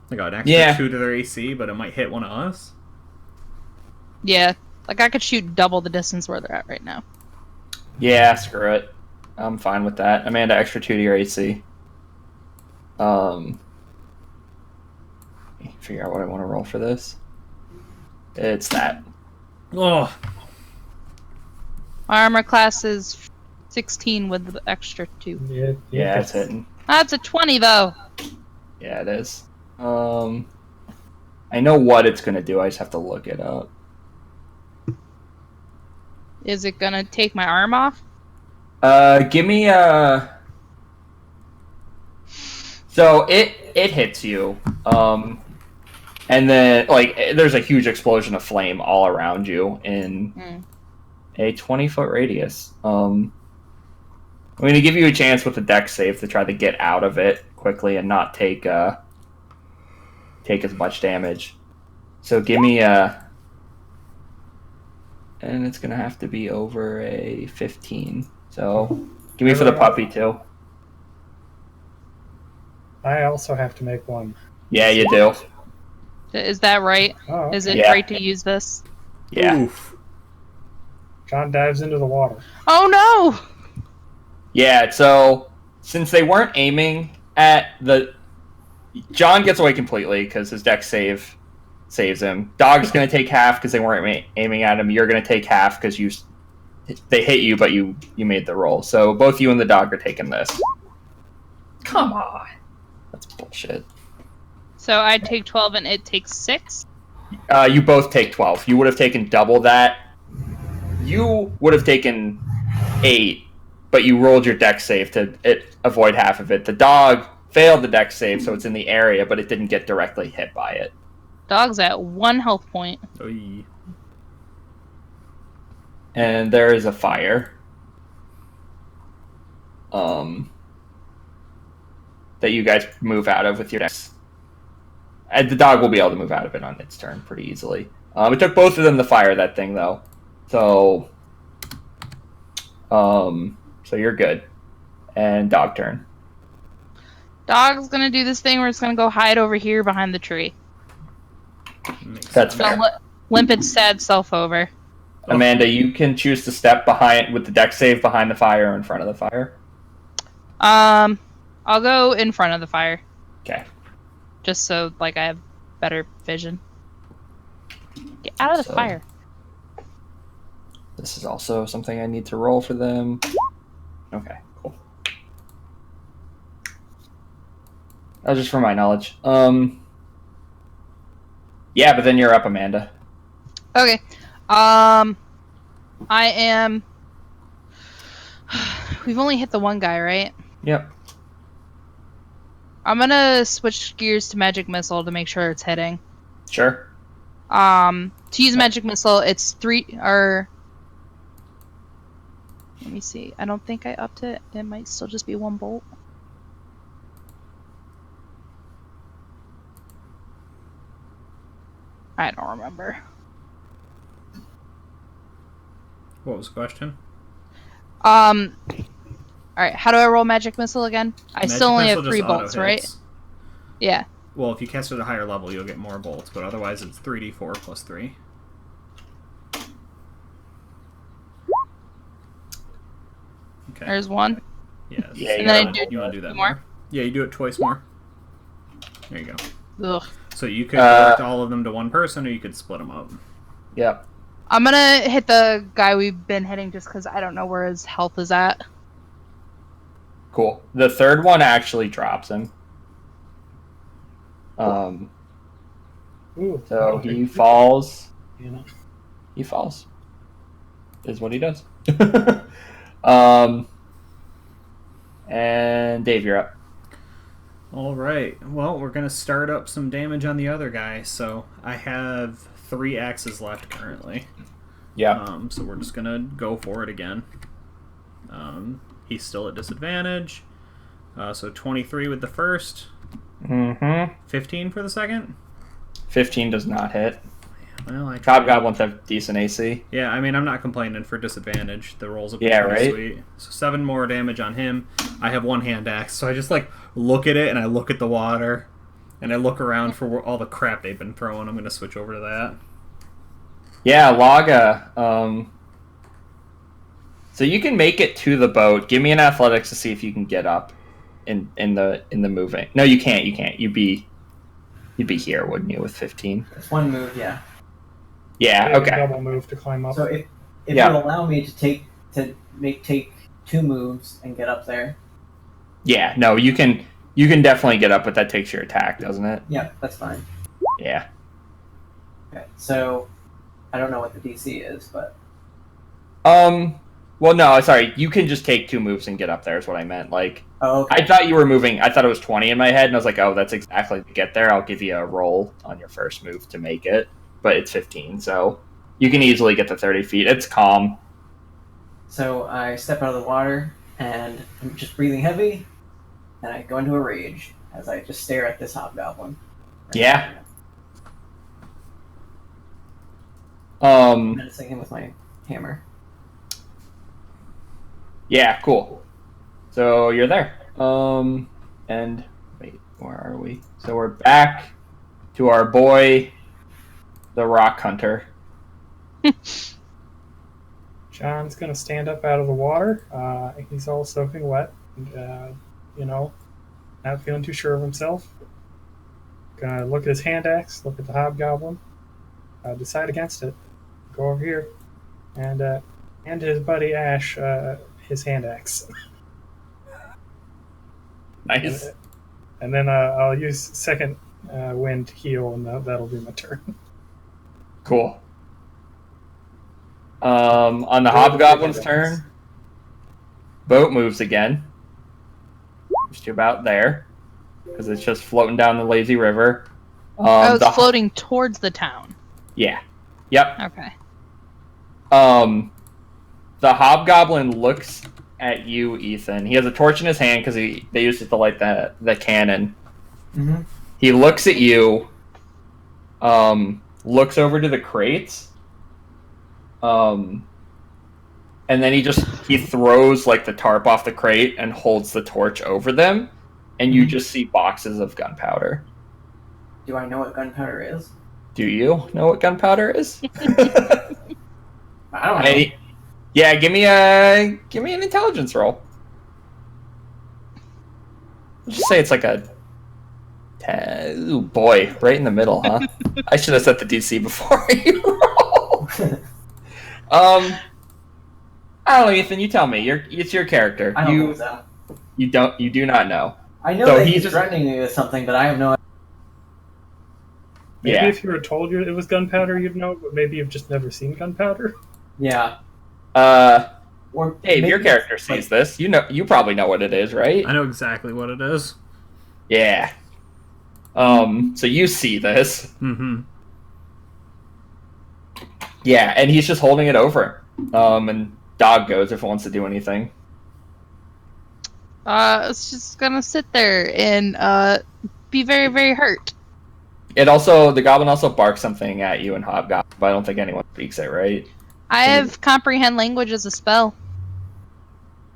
They got an extra Yeah. 2 to their AC, but it might hit one of us. Yeah, like I could shoot double the distance where they're at right now. Yeah, screw it. I'm fine with that. Amanda, extra 2 to your AC. Figure out what I want to roll for this. It's that. Oh, My armor class is 16 with the extra 2. Yeah, it's hitting. That's a 20 though. Yeah, it is. I know what it's gonna do. I just have to look it up. Is it gonna take my arm off? Give me a. So it hits you. And then like there's a huge explosion of flame all around you in a 20-foot radius. I'm going to give you a chance with the dex save to try to get out of it quickly and not take as much damage. So give me a, and it's going to have to be over a 15. So give me for the puppy too. I also have to make one. Yeah, you do. Is that right? Oh, okay. Is it Yeah. right to use this? Yeah. oof. John dives into the water. Oh no! Yeah, so since they weren't aiming at the... John gets away completely because his dex save saves him. Dog's going to take half because they weren't aiming at him. You're going to take half because they hit you, but you made the roll. So both you and the dog are taking this. Come on. That's bullshit. So I take 12 and it takes 6? You both take 12. You would have taken double that you would have taken 8, but you rolled your dex save to avoid half of it. The dog failed the dex save, so it's in the area, but it didn't get directly hit by it. Dog's at 1 health point. Oy. And there is a fire. That you guys move out of with your dex. And the dog will be able to move out of it on its turn pretty easily. It took both of them to fire that thing, though. So you're good. And dog turn. Dog's gonna do this thing where it's gonna go hide over here behind the tree. That's fair. Limp its sad self over. Amanda, you can choose to step behind with the dex save behind the fire or in front of the fire. I'll go in front of the fire. Okay. Just so, I have better vision. Get out of the fire. This is also something I need to roll for them. Okay, cool. That was just for my knowledge. Yeah, but then you're up, Amanda. Okay. I am... We've only hit the one guy, right? Yep. I'm gonna switch gears to Magic Missile to make sure it's hitting. Sure. To use Magic Missile, it's 3... Let me see. I don't think I upped it. It might still just be 1 bolt. I don't remember. What was the question? Alright, how do I roll Magic Missile again? I still only have 3 bolts, right? Yeah. Well, if you cast it at a higher level, you'll get more bolts, but otherwise it's 3d4 plus 3. Okay. There's 1. Yes. Yeah, And then I do you want to do that more? more? Yeah, you do it twice more. There you go. Ugh. So you could direct all of them to one person, or you could split them up. Yep. I'm gonna hit the guy we've been hitting just because I don't know where his health is at. Cool. The third one actually drops him. Ooh, So he falls. You know. He falls. Is what he does. And Dave, you're up. All right. Well, we're going to start up some damage on the other guy. So I have 3 axes left currently. Yeah. So we're just going to go for it again. He's still at disadvantage. So 23 with the first. 15 for the second. 15 does not hit. Well, I Hobgoblins have decent AC. Yeah, I mean, I'm not complaining for disadvantage. The rolls are Yeah, pretty right? sweet. So 7 more damage on him. I have 1 hand axe, so I just look at it and I look at the water and I look around for all the crap they've been throwing. I'm going to switch over to that. Yeah, Laga. So you can make it to the boat. Give me an athletics to see if you can get up in the moving. No, you can't. You can't. You'd be here, wouldn't you, with 15? It's 1 move, yeah. Yeah. Maybe Okay. Double move to climb up. So if Yeah. you allow me to take 2 moves and get up there, Yeah. No, you can definitely get up, but that takes your attack, doesn't it? yeah, that's fine. Yeah. Okay, so I don't know what the DC is, but Well, no, sorry. You can just take 2 moves and get up there. Is what I meant. Like, oh, okay. I thought you were moving. I thought it was 20 in my head, and I was like, oh, that's exactly to get there. I'll give you a roll on your first move to make it, but it's 15, so you can easily get to 30 feet. It's calm. So I step out of the water and I'm just breathing heavy, and I go into a rage as I just stare at this hobgoblin. Yeah. Menacing him with my hammer. Yeah, cool. So you're there. And wait, where are we? So we're back to our boy, the Rock Hunter. John's gonna stand up out of the water. He's all soaking wet. And, not feeling too sure of himself. Gonna look at his hand axe, look at the hobgoblin, decide against it. Go over here and hand his buddy Ash his hand axe. Nice. And then I'll use second wind to heal, and that'll be my turn. Cool. On the hobgoblin's turn, boat moves again. Moves to about there because it's just floating down the lazy river. It's floating towards the town. Yeah. Yep. Okay. The hobgoblin looks at you, Ethan. He has a torch in his hand because they used it to light the cannon. Mm-hmm. He looks at you. Looks over to the crates. And then he throws like the tarp off the crate and holds the torch over them, and you just see boxes of gunpowder. Do I know what gunpowder is? Do you know what gunpowder is? I don't know. Yeah, give me an intelligence roll. Let's just say it's like a 10. Ooh, boy, right in the middle, huh? I should have set the DC before you roll. I don't know, Ethan. You tell me. It's your character. I don't think so. You do not know. I know So that he he's just- threatening me with something, but I have no idea. Maybe Yeah. if you were told it was gunpowder, you'd know, but maybe you've just never seen gunpowder. Yeah. Or Hey, if maybe your character it's, like, sees this, you probably know what it is, right? I know exactly what it is. Yeah. So you see this. Mm-hmm. Yeah, and he's just holding it over. And dog goes if it wants to do anything. It's just gonna sit there and be very, very hurt. The goblin also barks something at you in hobgoblin, but I don't think anyone speaks it, right? I have comprehend language as a spell.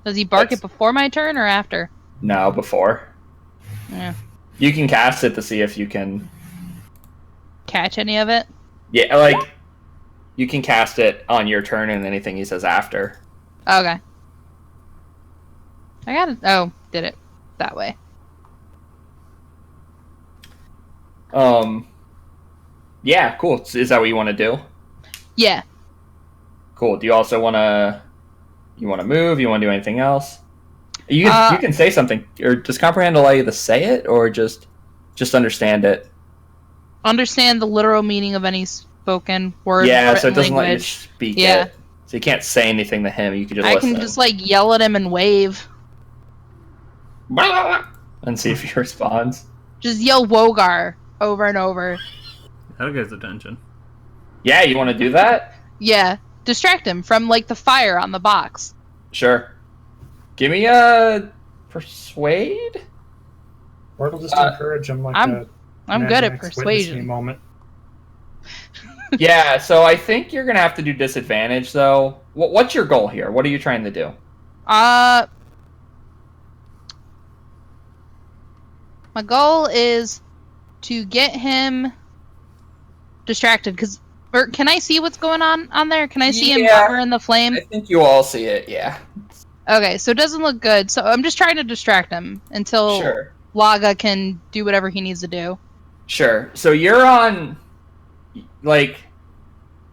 Does he bark it before my turn or after? No, before. Yeah. You can cast it to see if you can. Catch any of it? Yeah, like you can cast it on your turn and anything he says after. Okay. I got it. Oh, did it that way. Yeah, cool. Is that what you want to do? Yeah. Cool. Do you also want to? You want to move? You want to do anything else? You can say something, or does comprehend allow you to say it, or just understand it? Understand the literal meaning of any spoken word. Yeah, so it doesn't language. let you speak Yeah. it. So you can't say anything to him. You can just I listen. can just like yell at him and wave. And see if he responds. Just yell Wogar over and over. That'll get his attention. Yeah, you want to do that? Yeah. Distract him from like the fire on the box. Sure. Give me a persuade. Or it'll just encourage him like I'm good at Mad Max Witness Me persuasion. moment. Yeah, so I think you're gonna have to do disadvantage though. What's your goal here? What are you trying to do? My goal is to get him distracted because can I see what's going on there? Can I see him cover in the flame? I think you all see it. Yeah. Okay, so it doesn't look good. So I'm just trying to distract him until Sure. Laga can do whatever he needs to do. Sure. So you're on, like,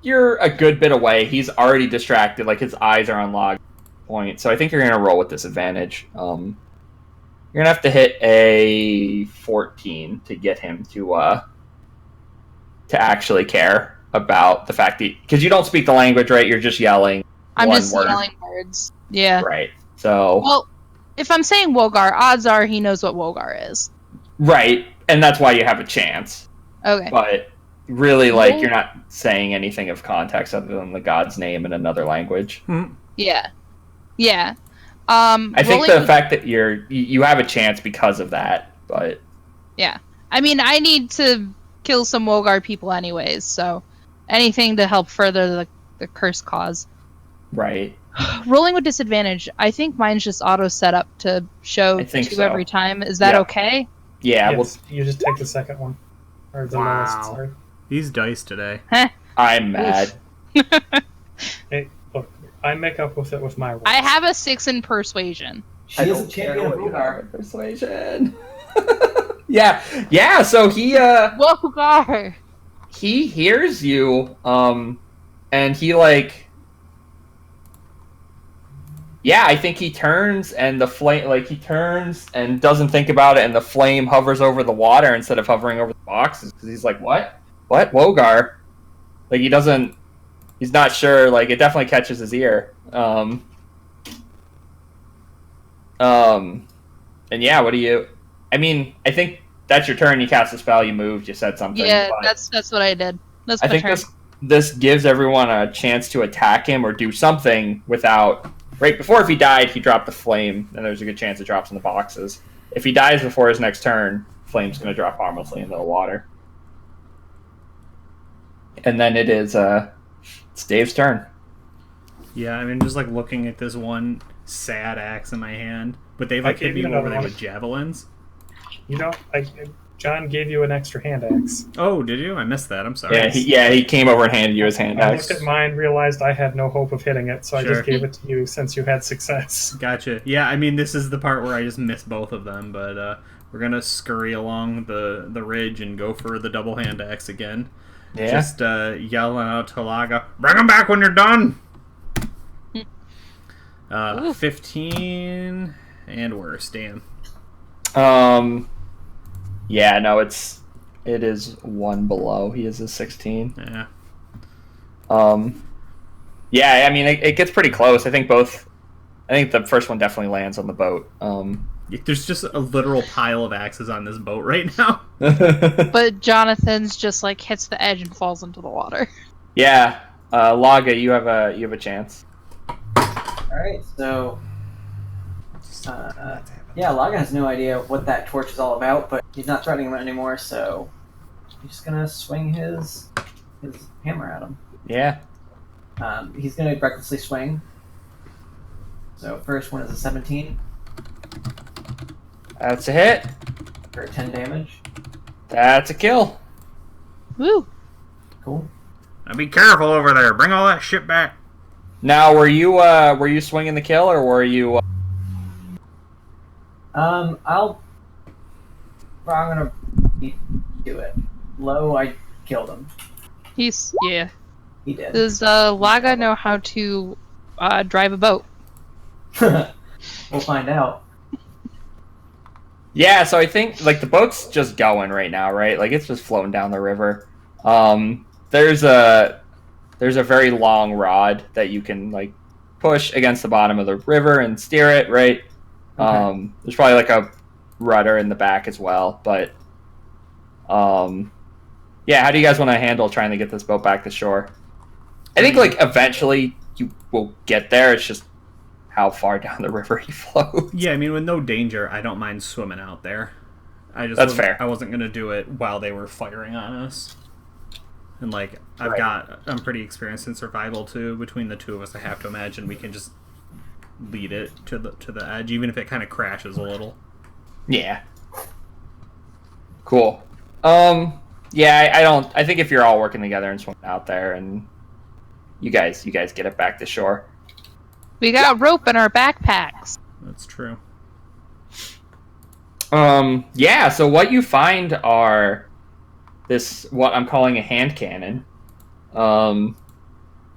you're a good bit away. He's already distracted. Like, his eyes are on log point. So I think you're going to roll with disadvantage. You're going to have to hit a 14 to get him to actually care about the fact that... Because you don't speak the language, right? You're just yelling I'm one just word. yelling words. Yeah. Right. So... Well, if I'm saying Wogar, odds are he knows what Wogar is. Right. And that's why you have a chance. Okay. But really, like, Well- you're not saying anything of context other than the god's name in another language. Yeah. Yeah. I think the fact that you have a chance because of that, but Yeah. I mean, I need to kill some Wogar people anyways, so anything to help further the curse cause. right. Rolling with disadvantage, I think mine's just auto set up to show I think 2 so. every time. Is that Yeah. okay? Yeah, Yes, you just take the second one. Or the Wow. lowest, sorry. These dice today. I'm mad. Hey, look, I make up with it with my rolls. I have a 6 in persuasion. She is a champion of Ugar. Persuasion. yeah. So he Wogar! he hears you, and he like. Yeah, I think he turns and the flame, like he turns and doesn't think about it, and the flame hovers over the water instead of hovering over the boxes because he's like, "What? Wogar?" Like he doesn't he's not sure. Like, it definitely catches his ear. And yeah, what do you? I mean, I think that's your turn. You cast a spell. You moved. You said something. Yeah, but that's what I did. That's I my think turn. this gives everyone a chance to attack him or do something without. Right before, if he died, he dropped the flame, and there's a good chance it drops in the boxes. If he dies before his next turn, flame's going to drop harmlessly into the water. And then it's Dave's turn. Yeah, I mean, just like looking at this one sad axe in my hand, but they've like hit me over there with javelins. You know, John gave you an extra hand axe. Oh, did you? I missed that. I'm sorry. He came over and handed you his hand I axe. looked at mine, realized I had no hope of hitting it, so Sure. I just gave it to you since you had success. Gotcha. Yeah, I mean, this is the part where I just missed both of them, but we're gonna scurry along the ridge and go for the double hand axe again. Yeah. Just yelling out to Laga, "Bring them back when you're done!" 15 and worse. Damn. Yeah, no, it is one below. He is a 16. Yeah. Yeah, I mean, it gets pretty close. I think the first one definitely lands on the boat. There's just a literal pile of axes on this boat right now. But Jonathan's just like hits the edge and falls into the water. Yeah, Laga, you have a chance. All right, so yeah, Laga has no idea what that torch is all about, but he's not threatening him anymore, so he's just gonna swing his hammer at him. Yeah. He's gonna recklessly swing. So first one is a 17 That's a hit. for 10 damage. That's a kill. Woo! Cool. Now be careful over there. Bring all that shit back. Now, were you swinging the kill, or were you? I'm gonna do it. Low, I killed him. Yeah. He did. Does Laga know how to drive a boat? We'll find out. Yeah, so I think like the boat's just going right now, right? Like it's just floating down the river. There's a very long rod that you can like push against the bottom of the river and steer it, right? Okay. There's probably like a rudder in the back as well, but yeah, how do you guys want to handle trying to get this boat back to shore? I think like eventually you will get there. It's just how far down the river he floats. Yeah, I mean, with no danger, I don't mind swimming out there. That's fair. I wasn't gonna do it while they were firing on us. And like, Right. I'm pretty experienced in survival too. Between the two of us, I have to imagine we can just lead it to the edge, even if it kind of crashes a little. Yeah. Cool. Yeah, I think if you're all working together and swimming out there, and you guys get it back to shore. We got rope in our backpacks. That's true. Yeah. So what you find are what I'm calling a hand cannon, and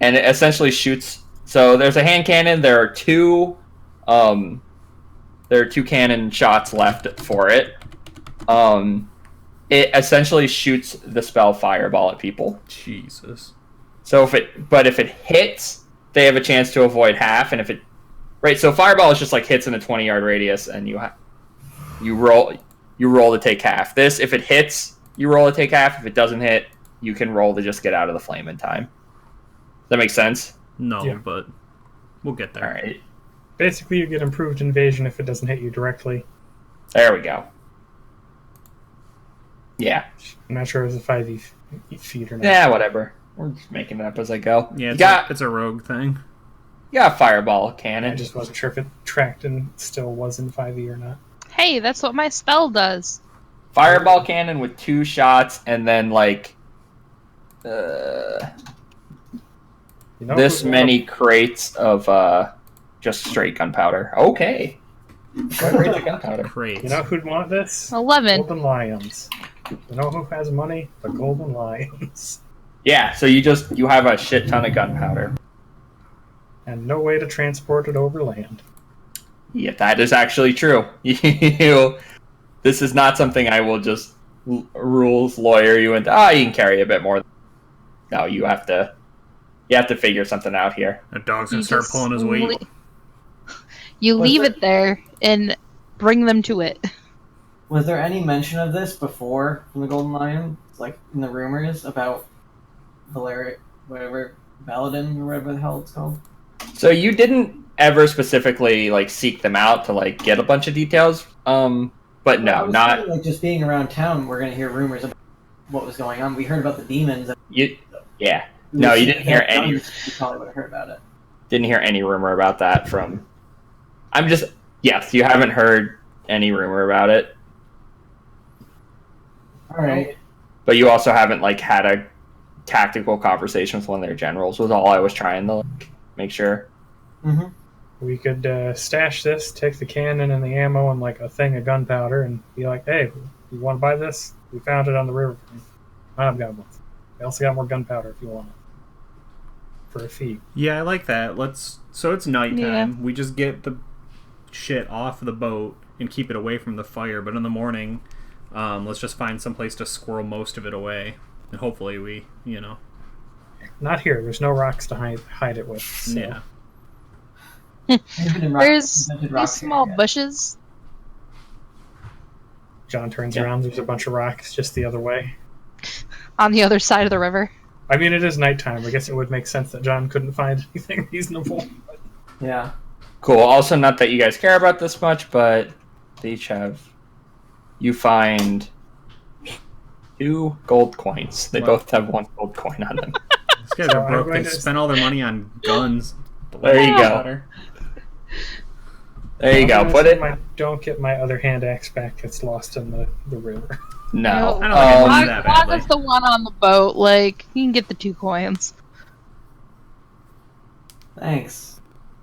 it essentially shoots. So there's a hand cannon. There are two cannon shots left for it. It essentially shoots the spell Fireball at people. Jesus. So if it hits, they have a chance to avoid half, and so Fireball is just like hits in a 20-yard radius, and you roll to take half. This, if it hits, you roll to take half. If it doesn't hit, you can roll to just get out of the flame in time. Does that make sense? No, Yeah. but we'll get there. All right. Basically, you get improved invasion if it doesn't hit you directly. There we go. Yeah. I'm not sure if it's a 5e feat or not. Yeah, whatever. We're just making it up as I go. Yeah, it's a rogue thing. You got a Fireball I cannon. just wasn't sure if it tracked and still was in 5e or not. Hey, that's what my spell does. Fireball cannon with 2 shots, and then like You know this who- many crates of just straight gunpowder. Okay. What rates of gunpowder? Great. You know who'd want this? 11. Golden Lions. You know who has money? The Golden Lions. Yeah, so you have a shit ton of gunpowder. And no way to transport it over land. Yeah, that is actually true. This is not something I will just rules lawyer you into. You can carry a bit more. No, you have to You have to figure something out here. The dog's gonna You start just pulling his weight. You Was leave there- it there and bring them to it. Was there any mention of this before from the Golden Lion? Like in the rumors about Valeric, whatever, Valadin or whatever the hell it's called? So you didn't ever specifically like seek them out to like get a bunch of details. But I no, was not thinking, like just being around town. We're gonna hear rumors about what was going on. We heard about the demons. you. Yeah, no, you didn't hear any. You probably would have heard about it. Didn't hear any rumor about that from. I'm just yes, you haven't heard any rumor about it, All right. but you also haven't like had a tactical conversation with one of their generals. Was all I was trying to like, make sure. Mm-hmm. We could stash this, take the cannon and the ammo and like a thing of gunpowder, and be like, "Hey, you want to buy this? We found it on the river. I've got one. We also got more gunpowder if you want it for a fee." Yeah, I like that. So it's nighttime. Yeah. We just get the shit off the boat and keep it away from the fire. But in the morning, let's just find some place to squirrel most of it away, and hopefully we, Not here. There's no rocks to hide it with. So. yeah. There's these small bushes. John turns around. There's a bunch of rocks just the other way. On the other side of the river. I mean, it is nighttime. I guess it would make sense that John couldn't find anything reasonable. But... Yeah. Cool. Also, not that you guys care about this much, but they each have. You find 2 gold coins. They Wow. both have 1 gold coin on them. These guys So are I'm broke. going They to- spent all their money on guns. There you go. Water. There you go. Put it. Don't get my other hand axe back. It's lost in the river. No. I don't think it was Um, that Log badly. is the one on the boat. Like, you can get the 2 coins. Thanks.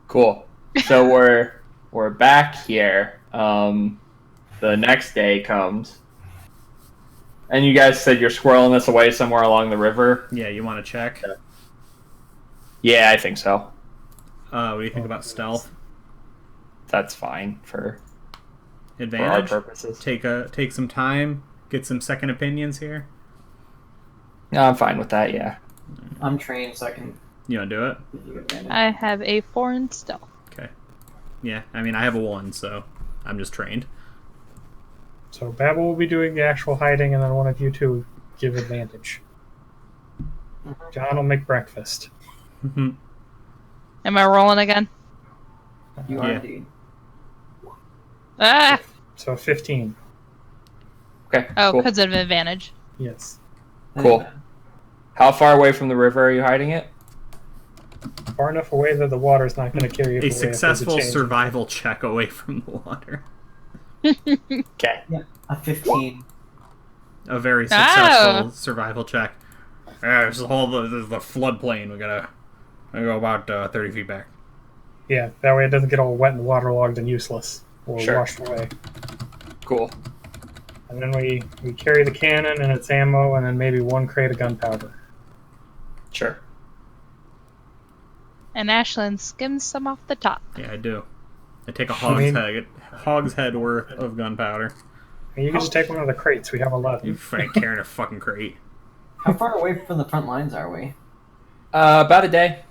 Cool. So we're back here. The next day comes, and you guys said you're squirreling this away somewhere along the river. Yeah, you want to check? Yeah, I think so. What do you think about stealth? That's fine for our Advantage? purposes. Take some time. Get some second opinions here. No, I'm fine with that. Yeah. I'm trained, so I can You want to do it? give you advantage. I have a 4 in stealth. Okay. Yeah, I mean, I have a 1, so I'm just trained. So Babel will be doing the actual hiding, and then one of you two give advantage. John will make breakfast. Am I rolling again? You are Yeah. indeed. Ah! So 15. Okay. Oh, Cool. because of advantage. Yes. Cool. How far away from the river are you hiding it? Far enough away that the water's not going to carry it away. A if there's successful change. survival check away from the water. Okay. Yeah, a 15. A very successful Oh. survival check. This is the floodplain. We gotta go about 30 feet back. Yeah, that way it doesn't get all wet and waterlogged and useless. Or Sure. washed away. Cool. And then we carry the cannon and its ammo, and then maybe 1 crate of gunpowder. Sure. And Ashlyn skims some off the top. Yeah, I do. I take a mean- hog's head worth of gunpowder. And you can just take one of the crates. We have 11. You ain't carrying a fucking crate. How far away from the front lines are we? About a day.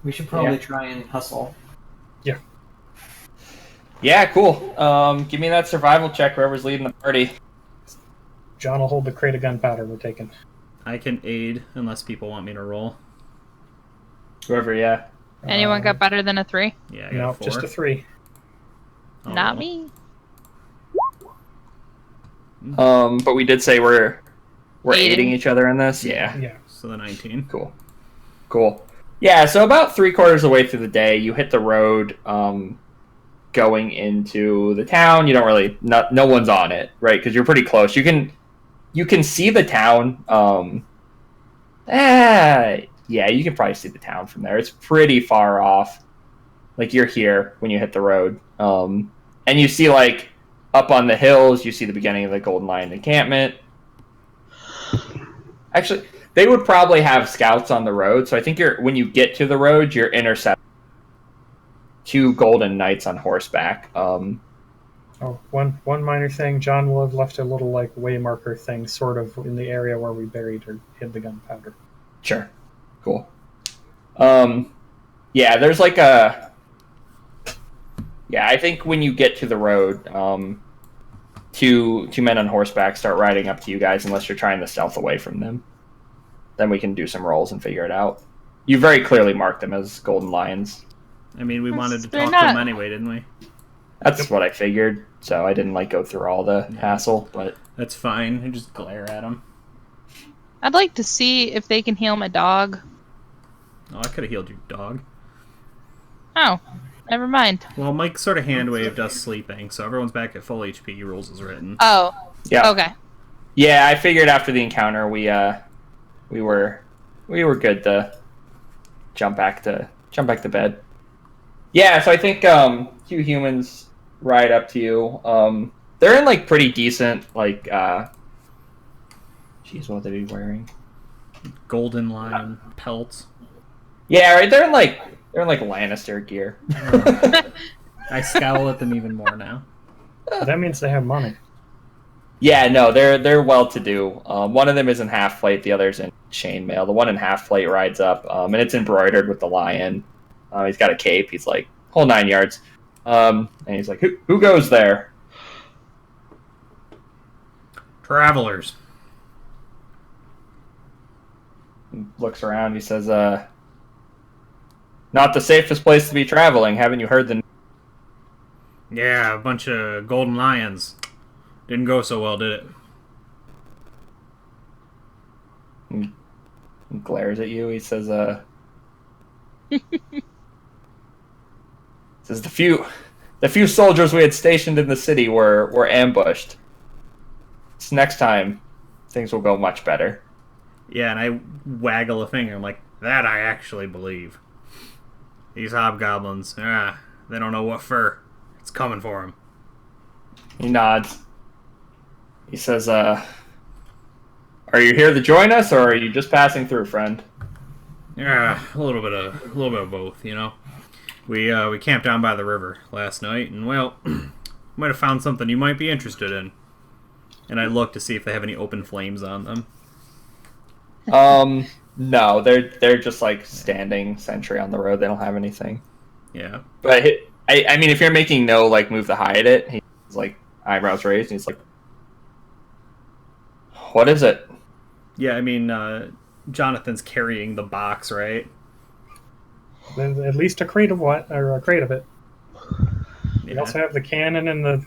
We should probably Yeah. try and hustle. Yeah. Cool. Give me that survival check. Whoever's leading the party. John will hold the crate of gunpowder we're taking. I can aid unless people want me to roll. Whoever. Yeah. Anyone got better than a 3? Yeah, I got No, a 4. just a 3. I'll Not roll. me. But we did say we're Aiding. aiding each other in this. Yeah. Yeah. So the 19. Cool. Yeah, so about 3/4 of the way through the day, you hit the road going into the town. You don't really, no one's on it, right? Because you're pretty close. You can see the town. Yeah, you can probably see the town from there. It's pretty far off. Like, you're here when you hit the road. And you see, like, up on the hills, you see the beginning of the Golden Lion encampment. Actually, they would probably have scouts on the road, so I think when you get to the road, you're intercepting 2 golden knights on horseback. Oh, one minor thing. John will have left a little like way marker thing, sort of in the area where we buried or hid the gunpowder. Sure. Cool. Yeah, there's like a... Yeah, I think when you get to the road, two men on horseback start riding up to you guys unless you're trying to stealth away from them. Then we can do some rolls and figure it out. You very clearly marked them as golden lions. I mean, we wanted to They're talk not- to them anyway, didn't we? That's what I figured, so I didn't like go through all the hassle, but... That's fine. You just glare at them. I'd like to see if they can heal my dog. Oh, I could have healed your dog. Oh, never mind. Well, Mike sort of hand waved us sleeping, so everyone's back at full HP. Rules is written. Oh, Yeah. okay. Yeah, I figured after the encounter we were good to jump back to bed. Yeah, so I think two humans ride up to you. They're in like pretty decent like jeez, what are they wearing? Golden lion pelts. Yeah, right. They're in like Lannister gear. I scowl at them even more now. That means they have money. Yeah, no, they're well to do. One of them is in half plate, the other's in chainmail. The one in half plate rides up, and it's embroidered with the lion. He's got a cape. He's like whole 9 yards, and he's like, "Who goes there?" Travelers. He looks around. He says, "Not the safest place to be traveling. Haven't you heard the?" Yeah, a bunch of golden lions. Didn't go so well, did it? He glares at you. He says, says the few soldiers we had stationed in the city were ambushed. So next time, things will go much better." Yeah, and I waggle a finger. I'm like, that I actually believe. These hobgoblins, they don't know what for. It's coming for them. He nods. He says, "Are you here to join us, or are you just passing through, friend?" Yeah, a little bit of both, you know. We camped down by the river last night, and well, might have found something you might be interested in. And I look to see if they have any open flames on them. No, they're just like standing sentry on the road. They don't have anything. Yeah. But I mean, if you're making no like move to hide it, he's like eyebrows raised, and he's like, "What is it?" Yeah, I mean, Jonathan's carrying the box, right? There's at least a crate of it. We Yeah. also have the cannon and the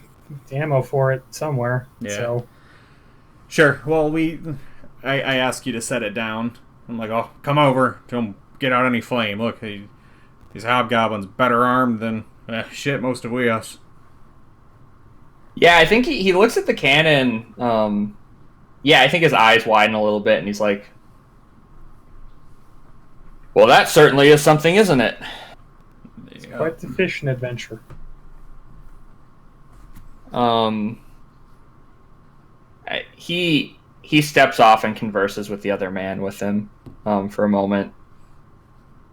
ammo for it somewhere. Yeah. So Sure. Well, I ask you to set it down. I'm like, oh, come over. Don't get out any flame. Look, these hobgoblins better armed than shit most of us. Yeah, I think he looks at the cannon. Yeah, I think his eyes widen a little bit, and he's like, "Well, that certainly is something, isn't it?" quite the fishing adventure. He steps off and converses with the other man with him for a moment.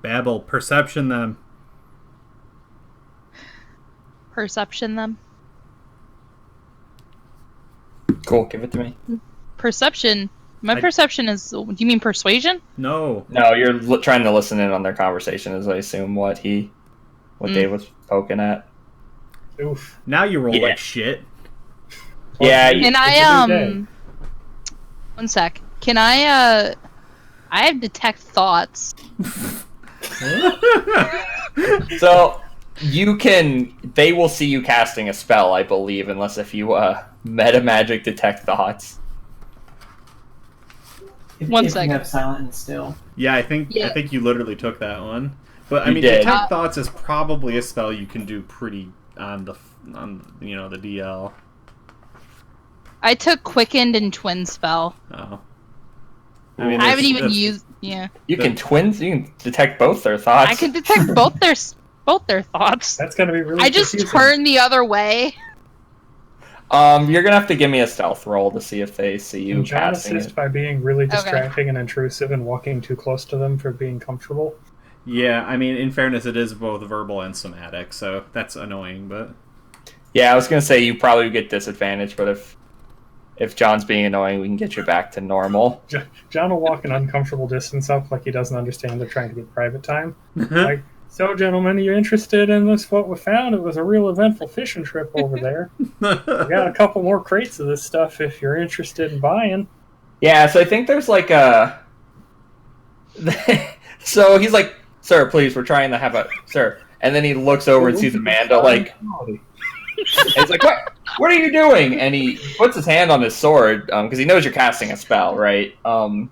Babble, perception them. Perception them. Cool, give it to me. Perception. My perception is. Do you mean persuasion? No. No, you're trying to listen in on their conversation, as I assume what Dave was poking at. Oof. Now you roll Yeah. like shit. Yeah, It's Can a I new day. One sec. Can I have detect thoughts. So they will see you casting a spell, I believe, unless if you meta magic detect thoughts. If One you second. have silent and still. Yeah, I think you literally took that one. But I You mean, did. detect thoughts is probably a spell you can do pretty on the DL. I took quickened and twin spell. Oh. I haven't that's- even that's- used. Yeah, You can detect both their thoughts. I can detect both their thoughts. That's gonna be really. I just confusing. turn the other way. You're gonna have to give me a stealth roll to see if they see you Can John casting assist it. by being really Okay. distracting and intrusive and walking too close to them for being comfortable? Yeah, I mean, in fairness, it is both verbal and somatic, so that's annoying, but... Yeah, I was gonna say you probably get disadvantage, but if if John's being annoying, we can get you back to normal. John will walk an uncomfortable distance up like he doesn't understand they're trying to get private time. Like, so, gentlemen, are you interested in this? What we found? It was a real eventful fishing trip over there. We got a couple more crates of this stuff if you're interested in buying. Yeah, so I think there's like a... So he's like, sir, please, we're trying to have a... Sir. And then he looks over and sees Amanda, like... And he's like, what are you doing? And he puts his hand on his sword, because he knows you're casting a spell, right? I'm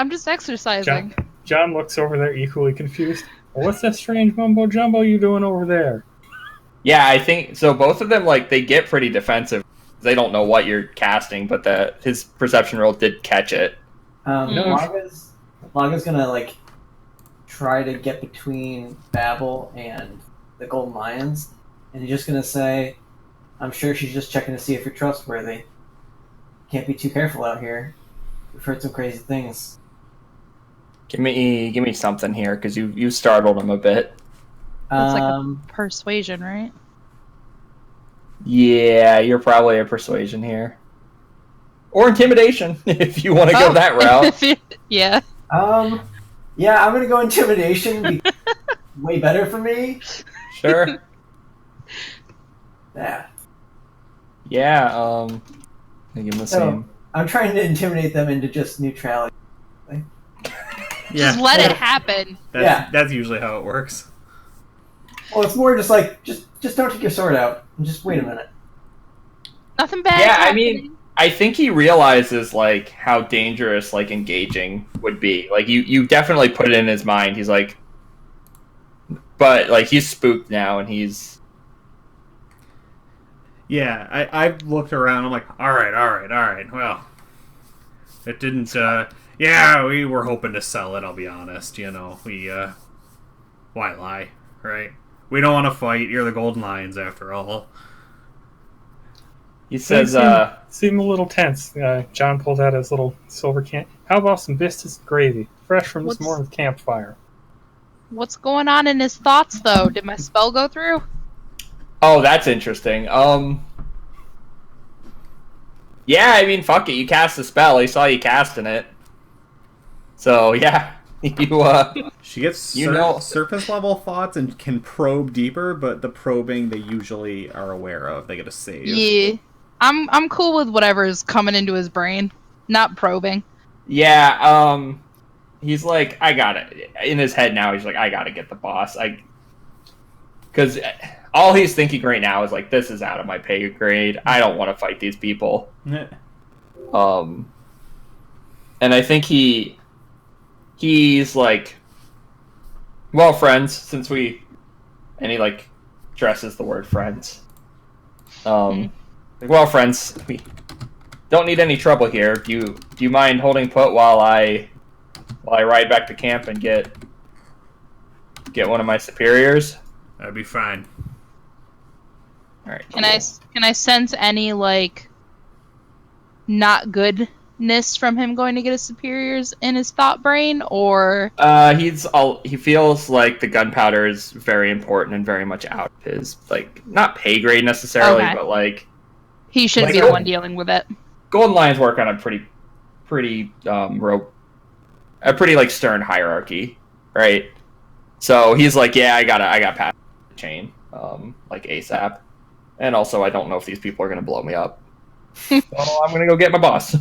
just exercising. John looks over there equally confused. Well, what's that strange mumbo-jumbo you doing over there? Yeah, I think... So both of them, like, they get pretty defensive. They don't know what you're casting, but his perception roll did catch it. Laga's gonna, like, try to get between Babel and the Golden Lions, and he's just gonna say, I'm sure she's just checking to see if you're trustworthy. Can't be too careful out here. We've heard some crazy things. Give me something here, because you startled him a bit. It's like a persuasion, right? Yeah, you're probably a persuasion here. Or intimidation, if you want to go that route. Yeah. Yeah, I'm gonna go intimidation. Way better for me. Sure. Yeah. Yeah, I'll give him the same. I'm trying to intimidate them into just neutrality. Just let it happen. That's usually how it works. Well, it's more just like, just don't take your sword out and just wait a minute. Nothing bad. Yeah, happening. I mean, I think he realizes, like, how dangerous, like, engaging would be. Like, you definitely put it in his mind. He's like... But, like, he's spooked now, and he's... Yeah, I've looked around. I'm like, all right. Well, it didn't... Yeah, we were hoping to sell it, I'll be honest. You know, why lie, right? We don't want to fight. You're the Golden Lions, after all. He says, Seem a little tense. John pulled out his little silver can. How about some biscuits and gravy? Fresh from this morning's campfire. What's going on in his thoughts, though? Did my spell go through? Oh, that's interesting. Yeah, I mean, fuck it. You cast the spell. He saw you casting it. So, yeah. She gets surface level thoughts and can probe deeper, but the probing they usually are aware of. They get a save. Yeah. I'm cool with whatever's coming into his brain. Not probing. Yeah, he's like, I got it. In his head now, he's like, I gotta get the boss. Because all he's thinking right now is like, this is out of my pay grade. I don't want to fight these people. And I think he's like, well, friends, since we... And he, like, dresses the word friends. Like, well, friends, we don't need any trouble here. Do you mind holding put while I ride back to camp and get one of my superiors? That'd be fine. All right. Can I sense any, like, not goodness from him going to get his superiors in his thought brain, or he feels like the gunpowder is very important and very much out of his, like, not pay grade necessarily, Okay. but like he shouldn't be the one dealing with it. Golden Lions work on a pretty like stern hierarchy, right? So he's like, yeah, I got past the chain, like ASAP, and also I don't know if these people are gonna blow me up. So I'm gonna go get my boss.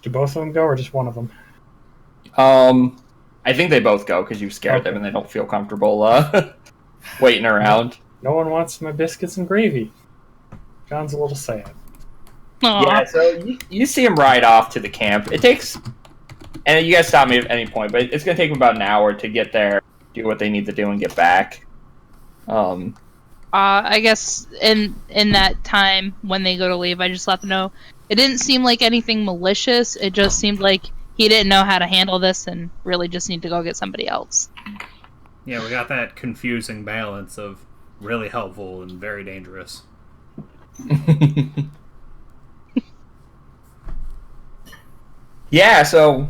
Do both of them go, or just one of them? I think they both go because you scared them and they don't feel comfortable waiting around. No one wants my biscuits and gravy. John's a little sad. Aww. Yeah, so you see him ride off to the camp. It takes, and you guys stop me at any point, but it's gonna take him about an hour to get there, do what they need to do, and get back. I guess in that time when they go to leave, I just let them know it didn't seem like anything malicious. It just seemed like he didn't know how to handle this and really just need to go get somebody else. Yeah, we got that confusing balance of really helpful and very dangerous. Yeah, so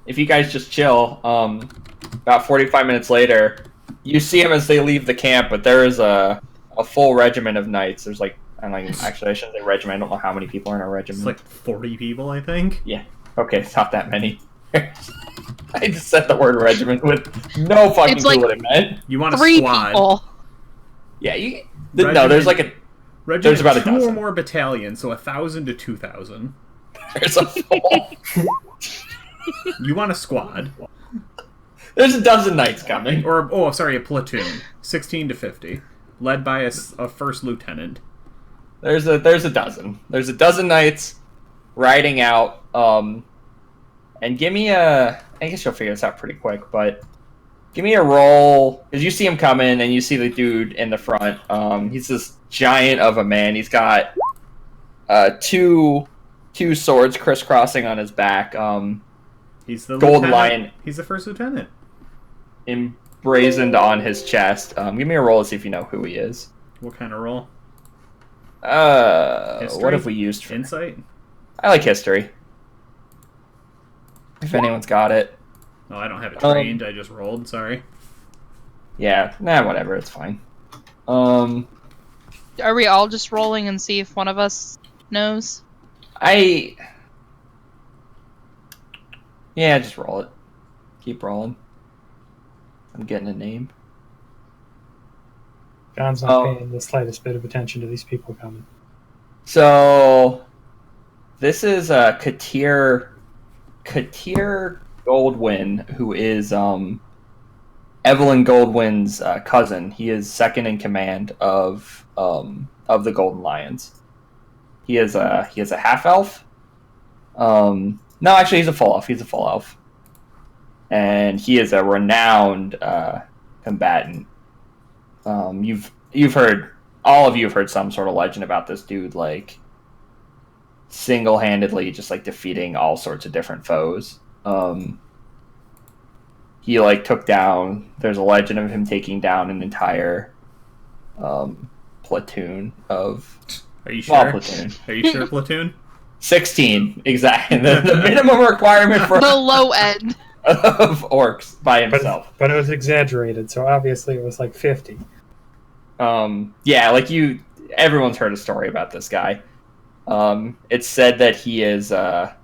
if you guys just chill, about 45 minutes later, you see them as they leave the camp, but there is a full regiment of knights. There's like And like, actually, I shouldn't say regiment. I don't know how many people are in a regiment. It's like 40 people, I think. Yeah. Okay, it's not that many. I just said the word regiment with no fucking It's clue like what it meant. You want a 3 squad. people. Yeah, no, there's like a Regiment, there's about a 2 or dozen. more battalions, so 1,000 to 2,000. There's a full. You want a squad. There's a dozen knights coming. Or, oh, sorry, a platoon. 16 to 50. Led by a first lieutenant. There's a dozen. There's a dozen knights riding out. And give me a. I guess you'll figure this out pretty quick, but give me a roll because you see him coming, and you see the dude in the front. He's this giant of a man. He's got two swords crisscrossing on his back. He's the Golden lieutenant. Lion. He's the first lieutenant. Emblazoned on his chest. Give me a roll to see if you know who he is. What kind of roll? What History? have we used for Insight? I like history. If anyone's got it. No, I don't have it trained. I just rolled. Sorry. Yeah, whatever, it's fine. Are we all just rolling and see if one of us knows? Yeah, just roll it. Keep rolling. I'm getting a name. John's not paying the slightest bit of attention to these people coming. So, this is Katir Goldwyn, who is Evelyn Goldwyn's cousin. He is second in command of the Golden Lions. He is a half elf. No, actually, he's a full elf. And he is a renowned combatant. All of you have heard some sort of legend about this dude, like single-handedly just like defeating all sorts of different foes. He like took down. There's a legend of him taking down an entire platoon of. Are you sure? Platoon. Are you sure, platoon? 16, exactly. The minimum requirement for The low end. of orcs by himself. But it was exaggerated, so obviously it was like 50. Yeah, like everyone's heard a story about this guy. It's said that he is like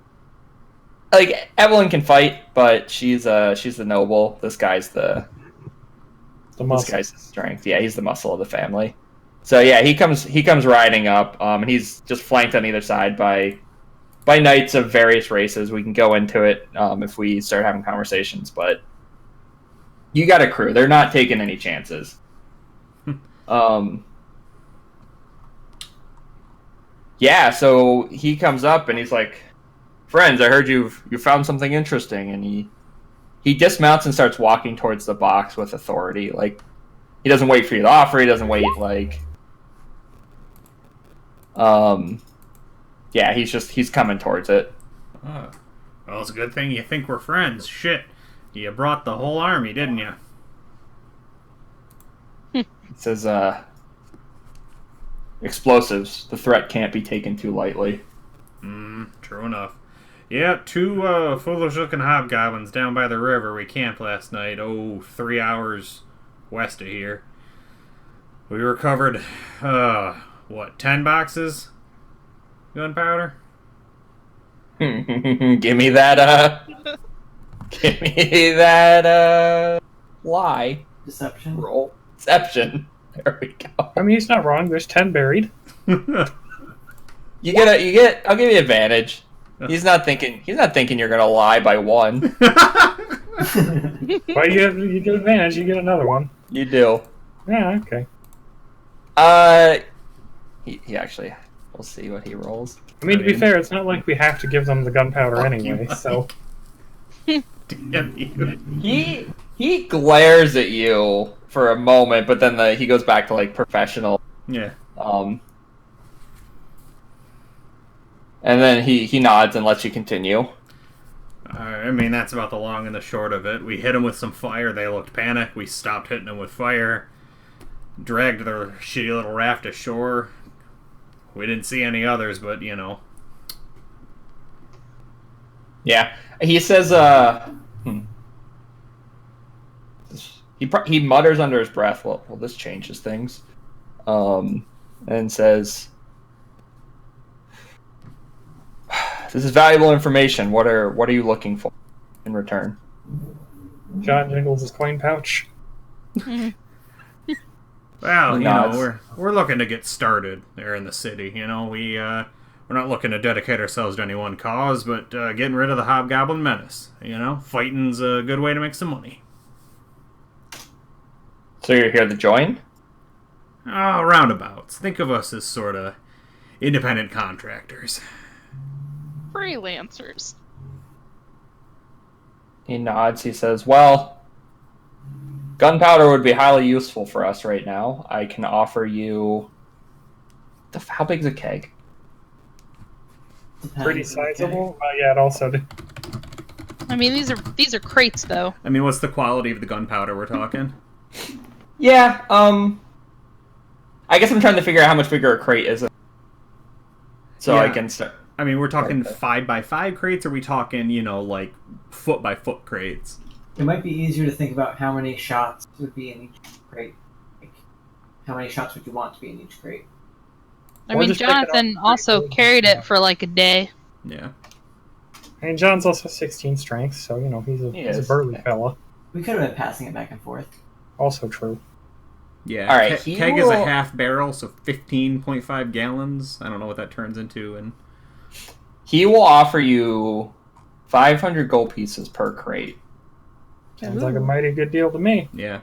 Evelyn can fight, but she's the noble. This guy's the muscle. This guy's the strength. Yeah, he's the muscle of the family. So yeah, he comes riding up, and he's just flanked on either side by knights of various races. We can go into it if we start having conversations, but you got a crew. They're not taking any chances. Yeah, so he comes up and he's like, "Friends, I heard you found something interesting." And he dismounts and starts walking towards the box with authority. Like, he doesn't wait for you to offer. He doesn't wait, like... Yeah, he's coming towards it. Oh. Well, it's a good thing you think we're friends. Shit. You brought the whole army, didn't you? It says, explosives. The threat can't be taken too lightly. True enough. Yeah, 2 foolish-looking hobgoblins down by the river. We camped last night. 3 hours west of here. We recovered, 10 boxes? Gunpowder? Give me that, lie. Deception. Roll. Deception. There we go. I mean, he's not wrong. There's 10 buried. I'll give you advantage. He's not thinking you're gonna lie by 1. Well, you get advantage. You get another one. You do. Yeah, okay. He actually, we'll see what he rolls. I mean, to be fair, it's not like we have to give them the gunpowder anyway, so... Damn you. He glares at you for a moment, but then he goes back to, like, professional. Yeah. And then he nods and lets you continue. I mean, that's about the long and the short of it. We hit them with some fire. They looked panicked. We stopped hitting them with fire. Dragged their shitty little raft ashore. We didn't see any others, but, you know. Yeah. He says, He mutters under his breath, well, this changes things. And says, This is valuable information. What are you looking for in return? John jingles his coin pouch. Well, He you know, nods. we're looking to get started there in the city. You know, we're not looking to dedicate ourselves to any one cause, but getting rid of the hobgoblin menace. You know, fighting's a good way to make some money. So you're here to join? Oh, roundabouts. Think of us as sort of independent contractors. Freelancers. He nods. He says, well, gunpowder would be highly useful for us right now. I can offer you... How big's a keg? Pretty sizable. Yeah, it also. I mean, these are crates though. I mean, what's the quality of the gunpowder we're talking? Yeah, I guess I'm trying to figure out how much bigger a crate is. So I Yeah. can start... I mean, we're talking Okay. 5x5 crates, or are we talking, you know, like foot-by-foot crates? It might be easier to think about how many shots would be in each crate. Like, how many shots would you want to be in each crate? I Or mean, just pick it up Jonathan pretty also good. carried it for like a day. Yeah. I mean, John's also 16 strength, so you know he's He a is. burly fella. We could have been passing it back and forth. Also true. Yeah. All right, he Keg is a will- half barrel, so 15.5 gallons. I don't know what that turns into. And He will offer you 500 gold pieces per crate. Sounds like a mighty good deal to me. yeah.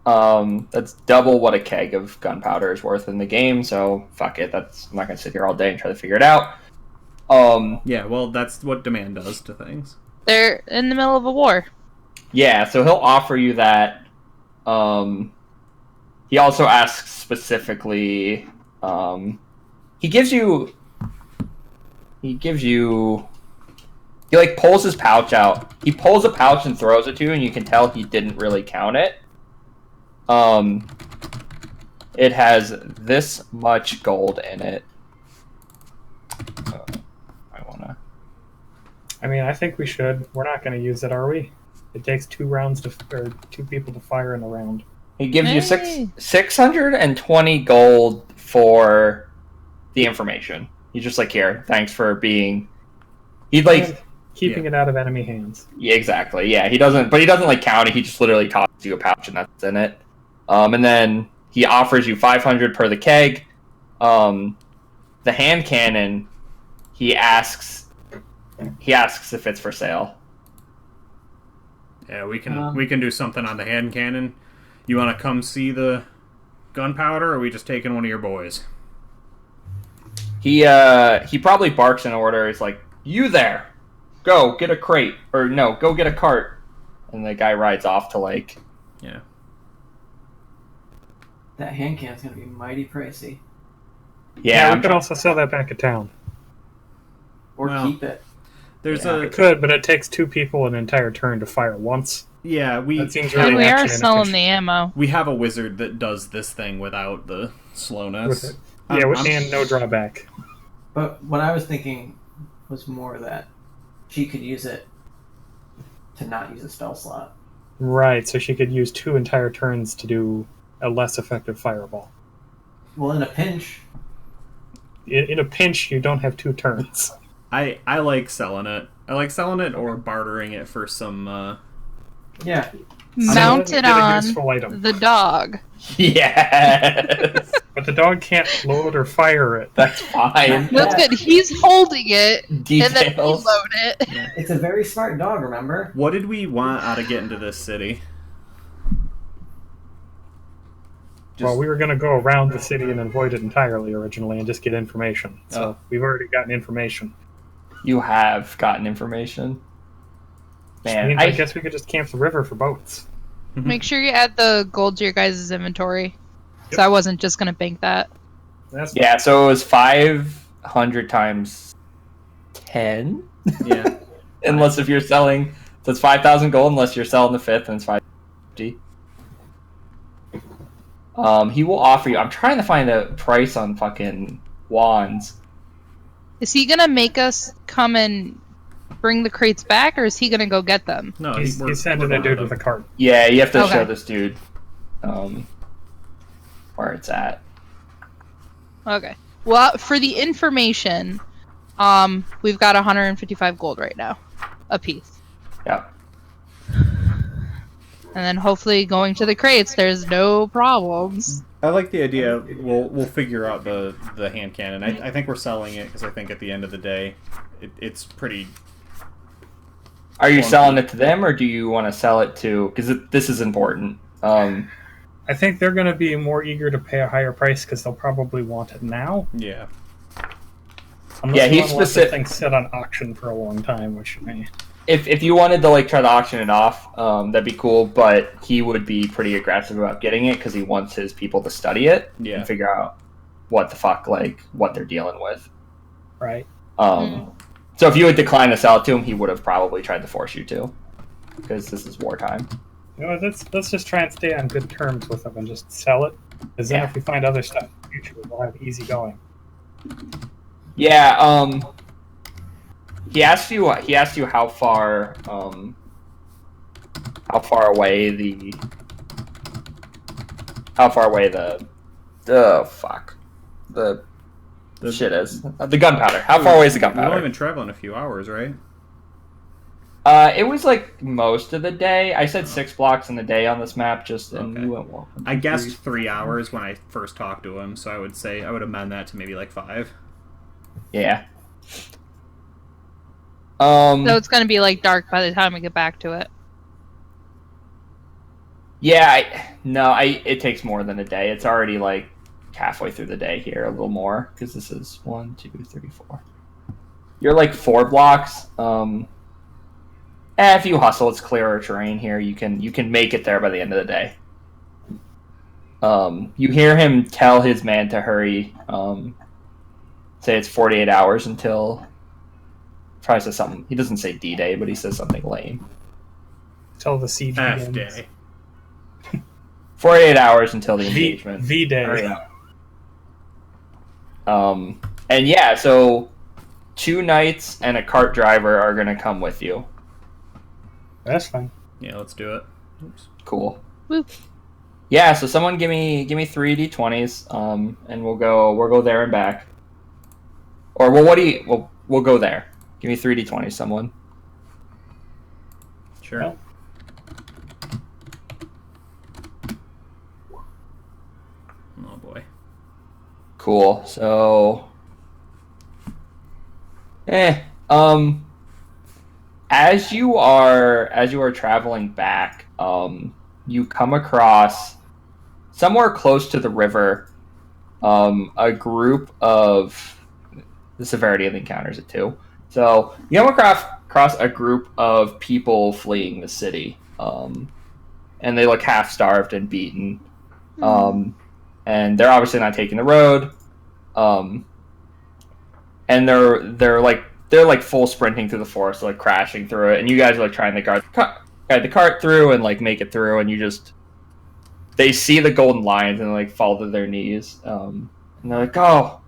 That's double what a keg of gunpowder is worth in the game, so fuck it. I'm not gonna sit here all day and try to figure it out. Yeah, well, that's what demand does to things. They're in the middle of a war. Yeah, so he'll offer you that. He also asks specifically. He gives you. He like pulls his pouch out. He pulls a pouch and throws it to you, and you can tell he didn't really count it. It has this much gold in it. I mean, I think we should. We're not going to use it, are we? It takes 2 people to fire in a round. He gives you Hey. 620 gold for the information. He's just like, here, thanks for being. He'd like, Keeping it out of enemy hands. yeah, exactly, yeah. He doesn't like count it. He just literally tosses you a pouch and that's in it. And then he offers you 500 per the keg. The hand cannon, he asks if it's for sale. Yeah, we can do something on the hand cannon. You want to come see the gunpowder, or are we just taking one of your boys? He probably barks an order. He's like, "You there? Go get a crate, or no, go get a cart." And the guy rides off to like, Yeah. That hand can's gonna be mighty pricey. yeah, We could also sell that back at town. Or Well, keep it. There's We could, but it takes 2 people an entire turn to fire once. we That seems And really we are action selling the inefficient. ammo. we have a wizard that does this thing without the With slowness. it. Yeah, I'm- and no drawback. But what I was thinking was more that she could use it to not use a spell slot. Right, so she could use 2 entire turns to do a less effective fireball. Well, in a pinch, In a pinch, you don't have 2 turns. I like selling it. I like selling it or bartering it for some. yeah. Mounted Get a on useful item. the dog. yes, But the dog can't load or fire it. that's fine. That's good. He's holding it, and then we Details. load it. It's a very smart dog, remember? What did we want out of getting to this city? Well, we were going to go around the city and avoid it entirely originally and just get information. So Oh. we've already gotten information. You have gotten information, man. Means I guess we could just camp the river for boats. Make sure you add the gold to your guys' inventory. So I wasn't just gonna bank that. That's Yeah, so it was 500 times 10. Yeah. Unless if you're selling, so it's 5,000 gold. Unless you're selling the 5th, and it's 550. He will offer you. I'm trying to find a price on fucking wands. Is he gonna make us come and bring the crates back, or is he gonna go get them? No, he's sending a dude with a cart. Yeah, you have to Okay. show this dude where it's at. Okay. Well, for the information, We've got 155 gold right now, a piece. Yeah. And then hopefully going to the crates, there's no problems. I like the idea. We'll figure out the hand cannon. I think we're selling it because I think at the end of the day, it's pretty. Are you selling it to them, or do you want to sell it to? Because this is important. I think they're going to be more eager to pay a higher price because they'll probably want it now. Yeah. Unless you want to let the thing sit on auction for a long time, which may... If you wanted to try to auction it off, that'd be cool. But he would be pretty aggressive about getting it because he wants his people to study it and figure out what the fuck what they're dealing with. Right. So if you would decline to sell it to him, he would have probably tried to force you to, because this is wartime. Let's just try and stay on good terms with them and just sell it. Because then if we find other stuff in the future, we'll have easy going. Yeah. He asked you how far away the shit is. The gunpowder. How far away is the gunpowder? We've only been traveling a few hours, right? It was most of the day. I said 6 blocks in the day on this map, and you went well. I guessed 3 hours when I first talked to him, so I would amend that to maybe 5. Yeah. So it's gonna be dark by the time we get back to it. Yeah, it takes more than a day. It's already halfway through the day here, a little more, because this is 1, 2, 3, 4. You're 4 blocks. If you hustle, it's clearer terrain here. You can make it there by the end of the day. You hear him tell his man to hurry. Say it's 48 hours until. Probably says something. He doesn't say D-Day, but he says something lame. Till the siege begins. F-Day. 48 hours until the engagement. V-Day. Hurry up. And yeah, so 2 knights and a cart driver are gonna come with you. That's fine. Yeah, let's do it. Oops. Cool. Woo. Yeah, so someone give me 3 d20s, and we'll go there and back. Or we'll go there. Give me 3 d20s, someone. Sure. Well. Oh boy. Cool. So, as you are traveling back, you come across somewhere close to the river, a group of the severity of the encounters at 2. So you come across a group of people fleeing the city, and they look half starved and beaten, and they're obviously not taking the road, and they're full sprinting through the forest, crashing through it, and you guys are trying to guide the cart through and make it through, and they see the golden lions and fall to their knees, and they're like, "Oh,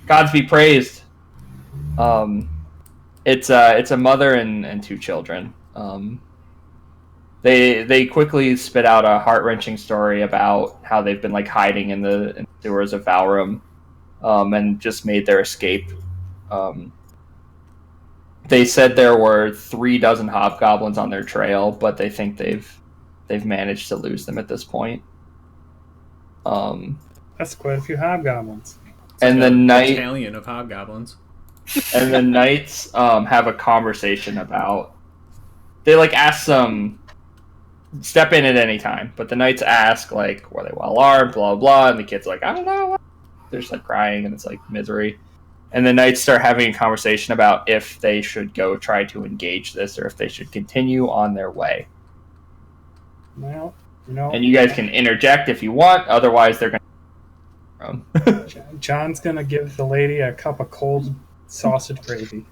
gods be praised." It's a mother and 2 children. They quickly spit out a heart-wrenching story about how they've been hiding in the sewers of Valrum, and just made their escape. They said there were 3 dozen hobgoblins on their trail, but they think they've managed to lose them at this point. That's quite a few hobgoblins. And the knight battalion of hobgoblins. And the knights have a conversation about. They ask some. Step in at any time, but the knights ask were they well armed, blah blah, and the kids I don't know. They're just crying, and it's misery. And the knights start having a conversation about if they should go try to engage this or if they should continue on their way. Well, and you guys can interject if you want. Otherwise, they're gonna. John's gonna give the lady a cup of cold sausage gravy.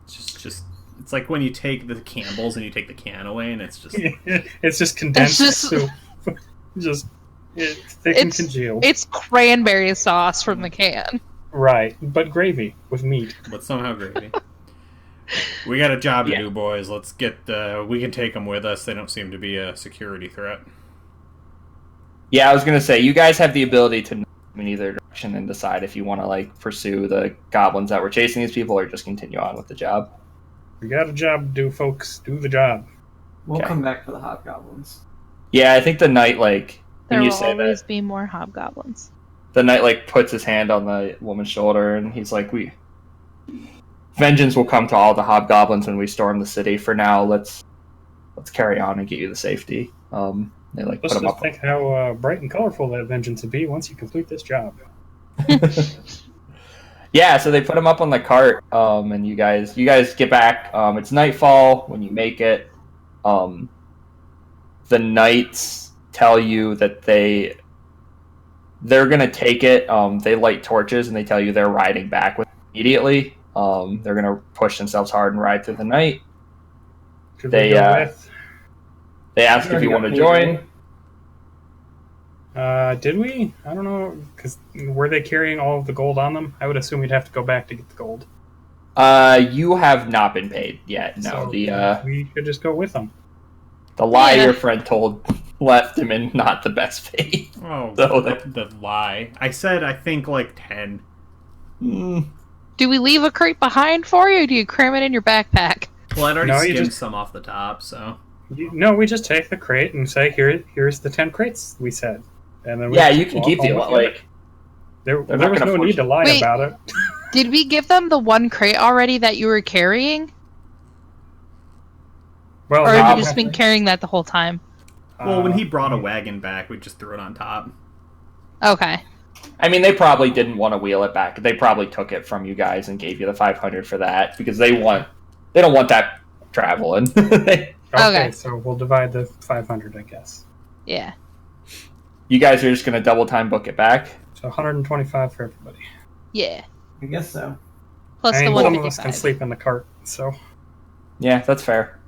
It's like when you take the Campbell's and you take the can away, and it's just it's just condensed soup. It's thick and congealed. It's cranberry sauce from the can. Right, but gravy with meat. But somehow gravy. We got a job to do, boys. Let's get. We can take them with us. They don't seem to be a security threat. Yeah, I was gonna say you guys have the ability to in either direction and decide if you want to like pursue the goblins that were chasing these people or just continue on with the job. We got a job to do, folks. Do the job. We'll Okay. come back for the hobgoblins. Yeah, I think the knight like There when you will say always that, be more hobgoblins. the knight like puts his hand on the woman's shoulder and he's like, vengeance will come to all the hobgoblins when we storm the city. For now, let's carry on and get you the safety. They like put Let's him just up. think how bright and colorful that vengeance will be once you complete this job. Yeah, so they put him up on the cart, and you guys get back. It's nightfall when you make it. The knights tell you that they're gonna take it. They light torches and they tell you they're riding back with immediately. They're gonna push themselves hard and ride through the night. Should They, we go with? They ask if you want to join. Did we? I don't know, because were they carrying all of the gold on them? I would assume we'd have to go back to get the gold. You have not been paid yet. No, So we should just go with them. the lie Yeah. your friend told left him in not the best fate. Oh, So the lie. I said I think like 10. Do we leave a crate behind for you, or do you cram it in your backpack? Well, I'd already No, you skimmed just- some off the top, so. No, we just take the crate and say, here's the 10 crates we said. And then we Yeah, you can walk keep the home with like. There they're not was gonna no force need to lie Wait. about it. Did we give them the one crate already that you were carrying? Well, Or they have Um, you just been carrying that the whole time? Well, when he brought a wagon back, we just threw it on top. Okay. I mean, they probably didn't want to wheel it back. They probably took it from you guys and gave you the 500 for that because they don't want that traveling. okay, Okay. so we'll divide the 500, I guess. Yeah. You guys are just gonna double time book it back. So 125 for everybody. Yeah. I guess so. Plus I the mean, some of us can 155. sleep in the cart, so Yeah, that's fair.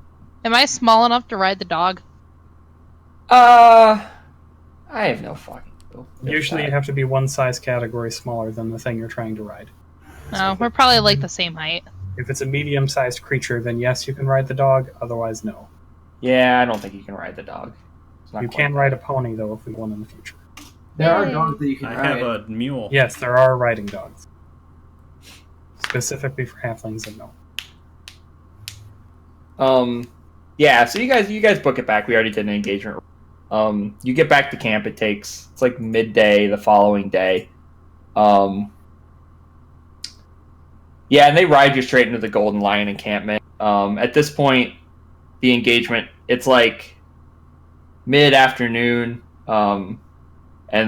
Am I small enough to ride the dog? I have no fucking clue. usually you have to be one size category smaller than the thing you're trying to ride. No, we're probably like the same height. If it's a medium-sized creature, then yes, you can ride the dog. Otherwise, no. Yeah, I don't think you can ride the dog. It's not You quite can right. ride a pony, though, if we want in the future. There are Yay. dogs that you can I ride. have a mule. Yes, there are riding dogs. Specifically for halflings and no. Yeah, so you guys book it back. We already did an engagement. You get back to camp. It's like midday the following day. Yeah, and they ride you straight into the Golden Lion encampment. At this point, the engagement, it's like mid-afternoon, and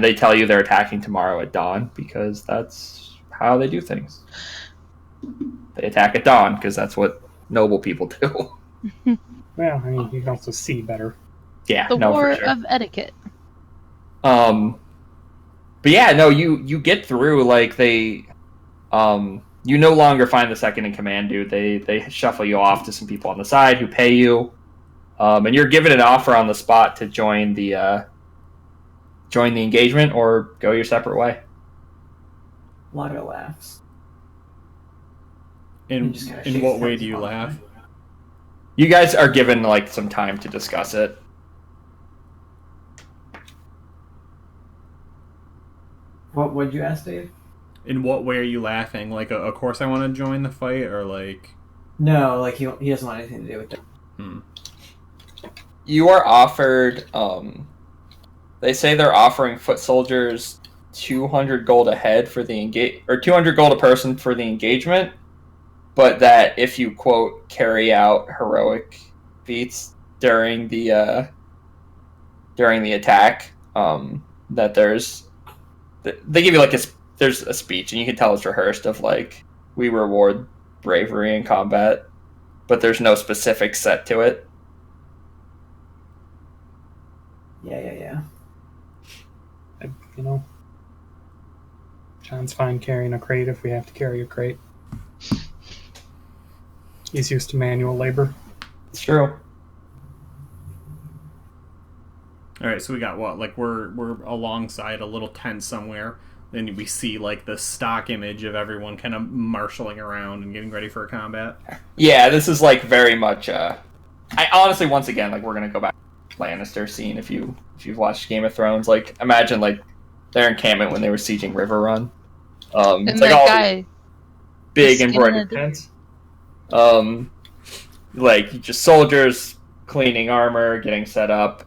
they tell you they're attacking tomorrow at dawn because that's how they do things. They attack at dawn because that's what noble people do. Well, I mean, you can also see better. Yeah, The no, war for sure. of etiquette. But yeah, no, you get through like they, you no longer find the second in command dude. They shuffle you off to some people on the side who pay you, and you're given an offer on the spot to join the engagement or go your separate way. Lago laughs. In He just kinda in shakes what his way head do you all the laugh? time. You guys are given like some time to discuss it. What would you ask, Dave? In what way are you laughing? Like, of course I want to join the fight, or like, No, like he doesn't want anything to do with it. You are offered. They say they're offering foot soldiers 200 gold a head for the 200 gold a person for the engagement, but that if you quote carry out heroic feats during the attack, that they give you like there's a speech and you can tell it's rehearsed of like we reward bravery in combat, but there's no specific set to it. Yeah. You know, John's fine carrying a crate if we have to carry a crate. He's used to manual labor. It's true. all right, so we got what? Like we're alongside a little tent somewhere. Then we see like the stock image of everyone kind of marshaling around and getting ready for a combat. Yeah, this is like very much. I honestly, once again, like we're gonna go back to the Lannister scene. If you've watched Game of Thrones, like imagine like their encampment when they were sieging River Run. And It's like that all guy, big the embroidered skinhead. tents. Like just soldiers cleaning armor, getting set up.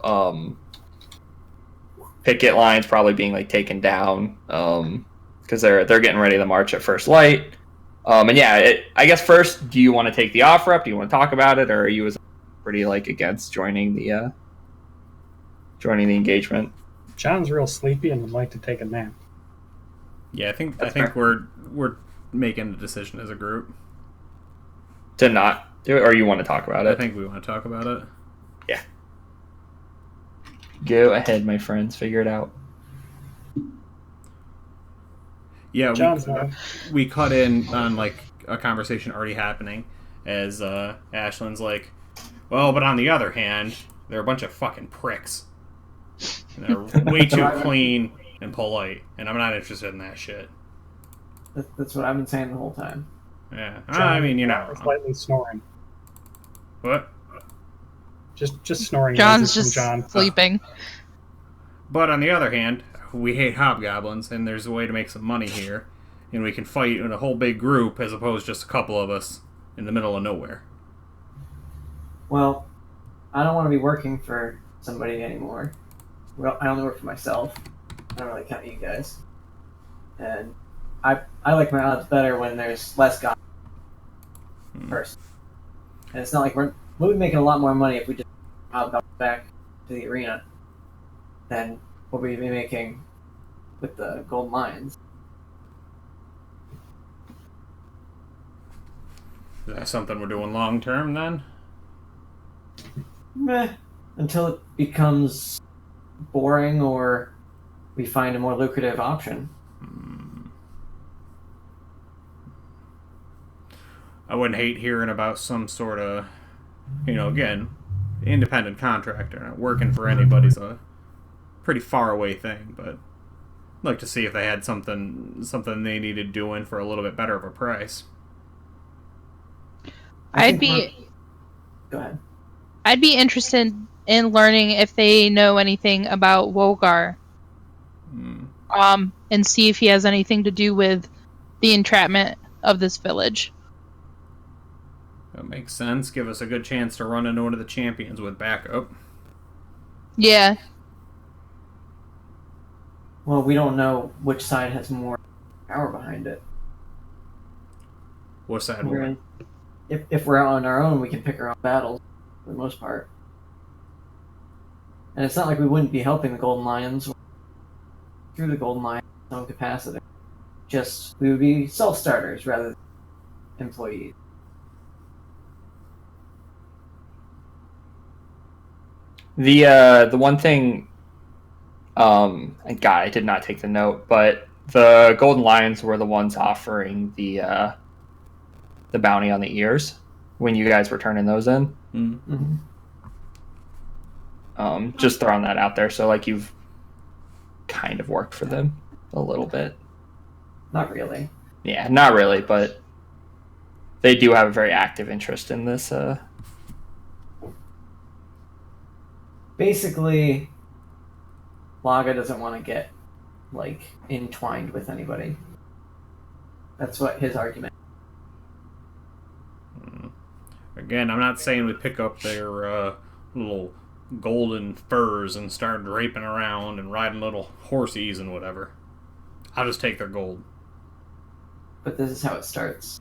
Picket lines probably being like taken down. Because they're getting ready to march at first light. And yeah, I guess first, do you want to take the offer up? Do you want to talk about it, or are you as pretty like against joining the engagement? John's real sleepy and would like to take a nap. Yeah, I think That's fair. we're making the decision as a group. To not do it, or you want to talk about I it? think we want to talk about it. Yeah. Go ahead, my friends. Figure it out. Yeah, John's not. we cut in on like a conversation already happening as Ashlyn's like, well, but on the other hand, they're a bunch of fucking pricks. And they're way too clean and polite, and I'm not interested in that shit. That's what I've been saying the whole time. Yeah, John I mean, you're not is wrong. slightly snoring. What? Just snoring. John's noises from just John. sleeping. But on the other hand, we hate hobgoblins, and there's a way to make some money here, and we can fight in a whole big group as opposed to just a couple of us in the middle of nowhere. Well, I don't want to be working for somebody anymore. Well, I only work for myself. I don't really count you guys. And I like my odds better when there's less guys first. And it's not like we'll be making a lot more money if we just hobgoblin back to the arena than what we'd be making with the Golden Lions. Is that something we're doing long term then? Meh. Until it becomes boring or we find a more lucrative option. I wouldn't hate hearing about some sort of, again, independent contractor, not working for anybody's a pretty far away thing, but I'd like to see if they had something they needed doing for a little bit better of a price. Go ahead. I'd be interested in learning if they know anything about Wogar. And see if he has anything to do with the entrapment of this village. That makes sense. Give us a good chance to run into one of the champions with backup. Yeah. Well, we don't know which side has more power behind it. What side? If we're out on our own, we can pick our own battles for the most part. And it's not like we wouldn't be helping the Golden Lions through the Golden Lions in some capacity. Just we would be self-starters rather than employees. The one thing, God, I did not take the note, but the Golden Lions were the ones offering the bounty on the ears when you guys were turning those in. Mm-hmm. Just throwing that out there. So like you've kind of worked for them a little bit. Not really. Yeah, not really, but they do have a very active interest in this. Basically, Laga doesn't want to get entwined with anybody. That's what his argument. Again, I'm not saying we pick up their little golden furs and start draping around and riding little horsies and whatever. I'll just take their gold. But this is how it starts.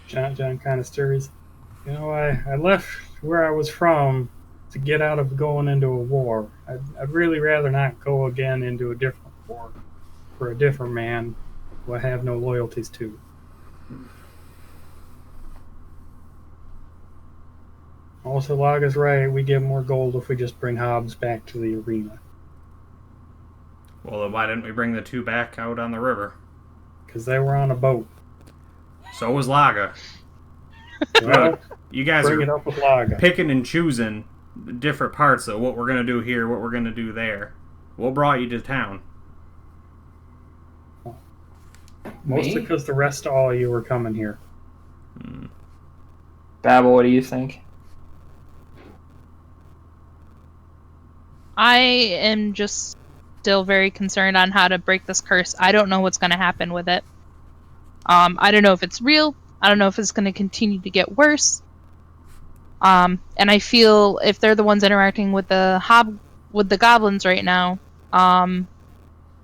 John kind of stirs. I left where I was from to get out of going into a war. I'd really rather not go again into a different war for a different man who I have no loyalties to. Also, Laga's right. We get more gold if we just bring Hobbs back to the arena. Well, then why didn't we bring the two back out on the river? Because they were on a boat. So was Laga. Well, you guys bring it are up with Laga. picking and choosing different parts of what we're going to do here, what we're going to do there. What brought you to town? Mostly because the rest of all you were coming here. Babel, what do you think? I am just still very concerned on how to break this curse. I don't know what's going to happen with it. I don't know if it's real. I don't know if it's going to continue to get worse. And I feel if they're the ones interacting with the goblins right now,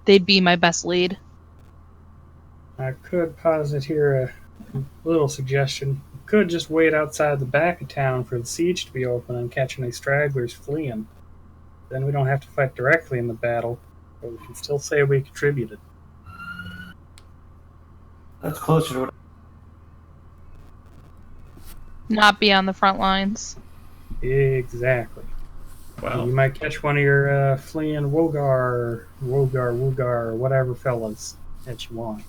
they'd be my best lead. I could posit here a little suggestion. We could just wait outside the back of town for the siege to be open and catch any stragglers fleeing. Then we don't have to fight directly in the battle, but we can still say we contributed. That's closer to what. Not be on the front lines. Exactly. Well, You might catch one of your fleeing Wogar, whatever fellas that you want.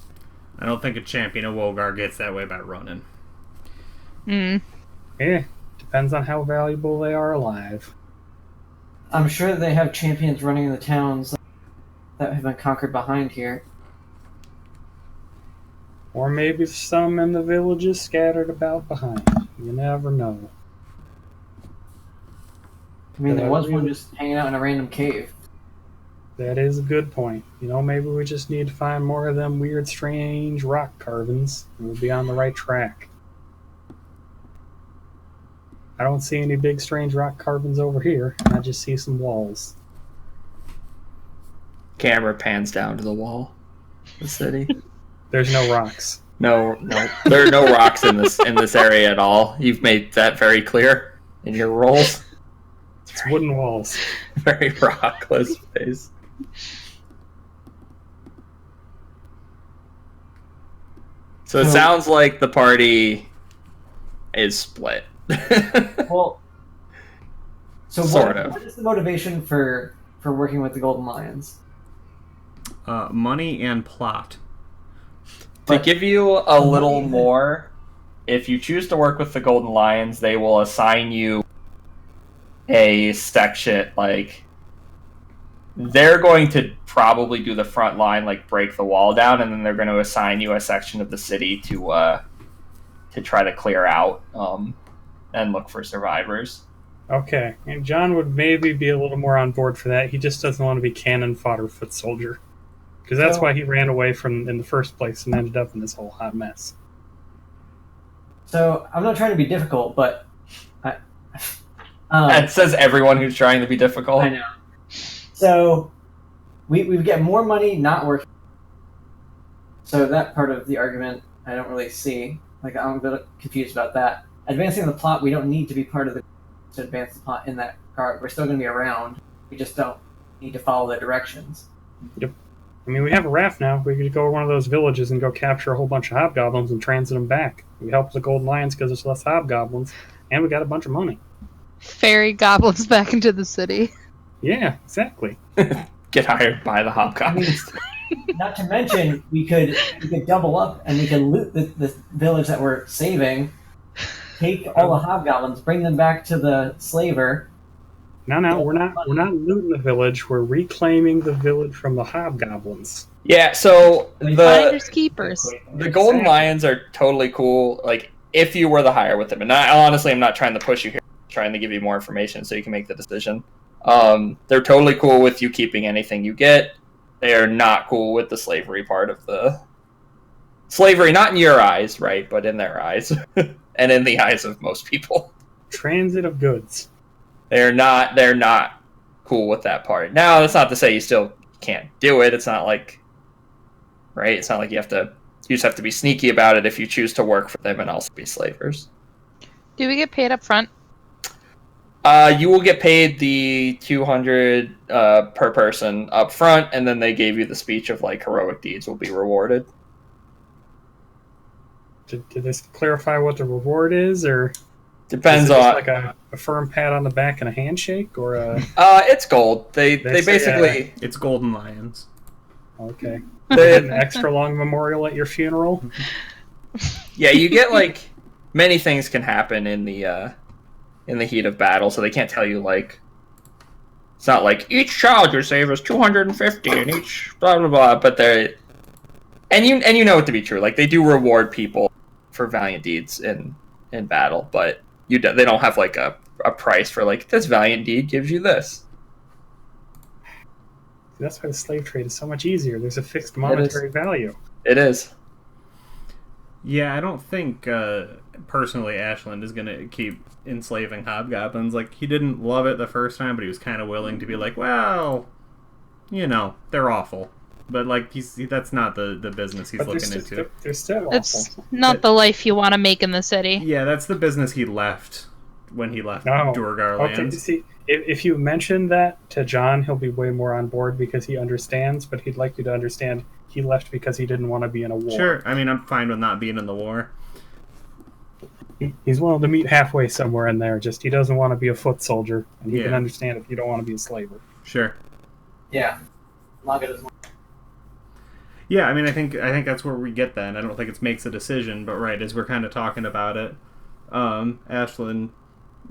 I don't think a champion of Wogar gets that way by running. Hmm. Yeah, depends on how valuable they are alive. I'm sure they have champions running in the towns that have been conquered behind here. Or maybe some in the villages scattered about behind. You never know. I mean, there was one just hanging out in a random cave. That is a good point. Maybe we just need to find more of them weird, strange rock carvings, and we'll be on the right track. I don't see any big, strange rock carvings over here. I just see some walls. Camera pans down to the wall. The city. There's no rocks. No. There are no rocks in this area at all. You've made that very clear in your rolls. It's wooden walls. Very rockless place. So it sounds like the party is split. Well, so Sort of. what is the motivation for working with the Golden Lions? Money and plot. To give you a little more, if you choose to work with the Golden Lions, they will assign you a section, like, they're going to probably do the front line, like break the wall down, and then they're going to assign you a section of the city to try to clear out and look for survivors. Okay, and John would maybe be a little more on board for that. He just doesn't want to be cannon fodder foot soldier. Because that's why he ran away from in the first place and ended up in this whole hot mess. So, I'm not trying to be difficult, but It says everyone who's trying to be difficult. I know. So, we get more money not working. So that part of the argument I don't really see. Like, I'm a bit confused about that. Advancing the plot, we don't need to be part of the to advance the plot in that regard. We're still going to be around. We just don't need to follow the directions. Yep. I mean, we have a raft now. We could go to one of those villages and go capture a whole bunch of hobgoblins and transit them back. We help the Golden Lions because there's less hobgoblins, and we got a bunch of money. Ferry goblins back into the city. Yeah, exactly. Get hired by the hobgoblins. Not to mention, we could double up and we could loot the village that we're saving, take all the hobgoblins, bring them back to the slaver. No, we're not looting the village. We're reclaiming the village from the hobgoblins. Yeah, so Finders keepers. the Golden Lions are totally cool. Like, if you were the hire with them, and honestly, I'm not trying to push you here. I'm trying to give you more information so you can make the decision. They're totally cool with you keeping anything you get. They are not cool with the slavery part of the slavery, not in your eyes, right, but in their eyes, and in the eyes of most people. Transit of goods. They're not cool with that part. Now, that's not to say you still can't do it. It's not like, right? It's not like you just have to be sneaky about it if you choose to work for them and also be slavers. Do we get paid up front? You will get paid the 200 per person up front, and then they gave you the speech of like heroic deeds will be rewarded. Did this clarify what the reward is, or Depends is it just on like a firm pat on the back and a handshake, or a it's gold. They basically It's Golden Lions. okay? An extra long memorial at your funeral. yeah, you get like many things can happen in the heat of battle, so they can't tell you like it's not like each child you save is 250 and each blah blah blah. But they and you know it to be true. Like they do reward people for valiant deeds in battle, but they don't have like a price for like this valiant deed gives you this. That's why the slave trade is so much easier. There's a fixed monetary value. It is. Yeah, I don't think personally Ashland is gonna keep enslaving hobgoblins. Like, he didn't love it the first time, but he was kind of willing to be like, well, you know, they're awful. But like, that's not the business he's looking into. They're still awful. It's not the life you want to make in the city. Yeah, that's the business he left when he left Durgar Okay, lands. see, if you mention that to John, he'll be way more on board because he understands, but he'd like you to understand he left because he didn't want to be in a war. Sure, I mean, I'm fine with not being in the war. He's willing to meet halfway somewhere in there, just he doesn't want to be a foot soldier, and he can understand if you don't want to be a slaver. Sure. Yeah. Look at his. Yeah, I mean, I think that's where we get that. And I don't think it makes a decision, but right, as we're kind of talking about it, Ashland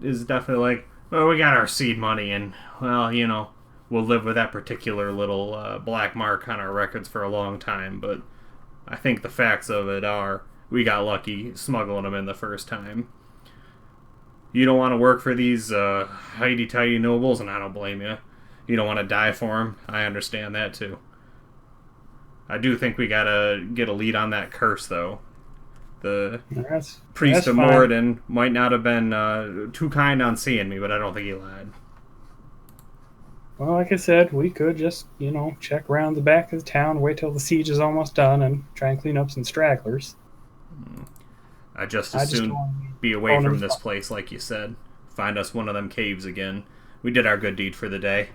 is definitely like, well, we got our seed money, and, well, you know, we'll live with that particular little black mark on our records for a long time, but I think the facts of it are we got lucky smuggling them in the first time. You don't want to work for these highty-tighty nobles, and I don't blame you. You don't want to die for them. I understand that, too. I do think we gotta get a lead on that curse, though. The priest of Moradin might not have been too kind on seeing me, but I don't think he lied. Well, like I said, we could just, you know, check around the back of the town, wait till the siege is almost done, and try and clean up some stragglers. I'd just as soon be away from this place, like you said. Find us one of them caves again. We did our good deed for the day.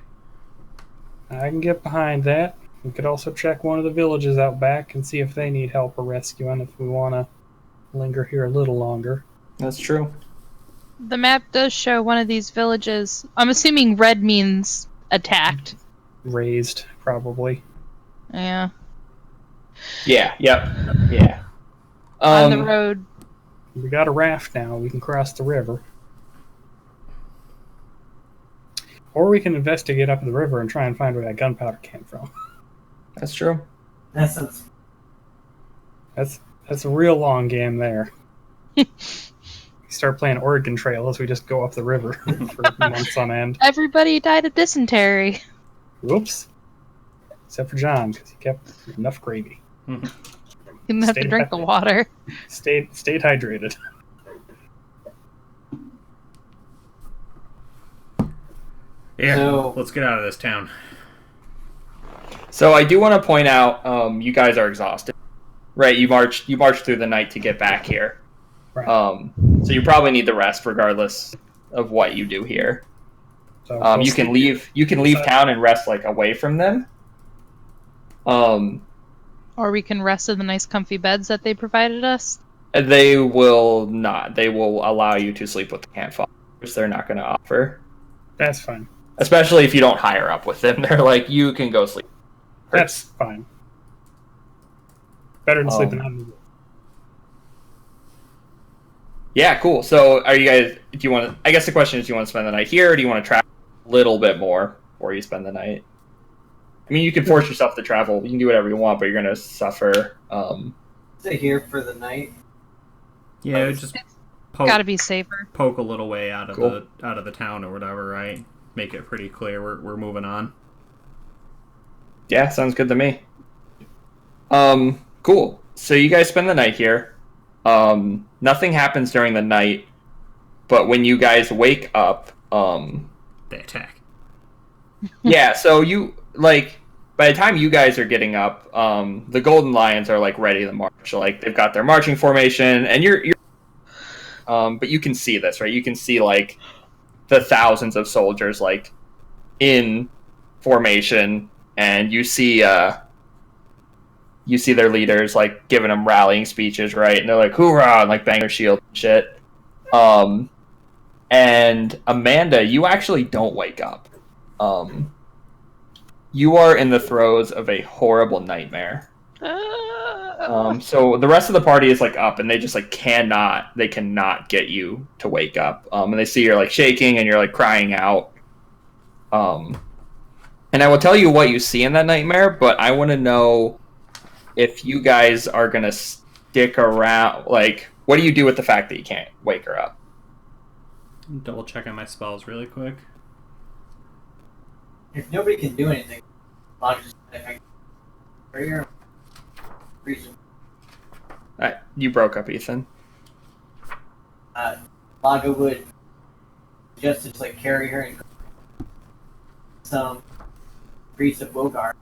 I can get behind that. We could also check one of the villages out back and see if they need help or rescuing if we want to linger here a little longer. That's true. The map does show one of these villages. I'm assuming red means attacked. Raised, probably. Yeah. Yeah, yep. Yeah. On the road. We got a raft now. We can cross the river. Or we can investigate up the river and try and find where that gunpowder came from. That's true. That's a real long game there. We start playing Oregon Trail as we just go up the river for months on end. Everybody died of dysentery. Whoops. Except for John, because he kept enough gravy. You didn't have to drink the water. Stayed hydrated. Yeah, So- let's get out of this town. So I do want to point out, you guys are exhausted, right? You marched through the night to get back here. Right. So you probably need the rest, regardless of what you do here. So You can leave town and rest like away from them. Or we can rest in the nice comfy beds that they provided us. They will not. They will allow you to sleep with the campfire, which they're not going to offer. That's fine. Especially if you don't hire up with them. They're like, you can go sleep. That's fine. Better than sleeping on the roof. Yeah, cool. So are you guys, I guess the question is, do you want to spend the night here, or do you want to travel a little bit more before you spend the night? I mean, you can force yourself to travel. You can do whatever you want, but you're going to suffer. Stay here for the night. Yeah, just Gotta be safer. poke a little way out of Cool. the town or whatever, right? Make it pretty clear we're moving on. Yeah, sounds good to me. Cool. So you guys spend the night here. Nothing happens during the night, but when you guys wake up, They attack. yeah, so you, like, by the time you guys are getting up, the Golden Lions are, like, ready to march. Like, they've got their marching formation, and you're but you can see this, right? You can see, like, the thousands of soldiers, like, in formation, and you see their leaders, like, giving them rallying speeches, right? And they're like, hoorah, and, like, bang their shield and shit. And Amanda, you actually don't wake up. You are in the throes of a horrible nightmare. So the rest of the party is, like, up, and they just, like, cannot get you to wake up. And they see you're, like, shaking, and you're, like, crying out. And I will tell you what you see in that nightmare, but I want to know if you guys are going to stick around. Like, what do you do with the fact that you can't wake her up? Double checking my spells really quick. If nobody can do anything, Laga's effective carrier. You broke up, Ethan. Laga would just to like carry her and some priest of Wogar.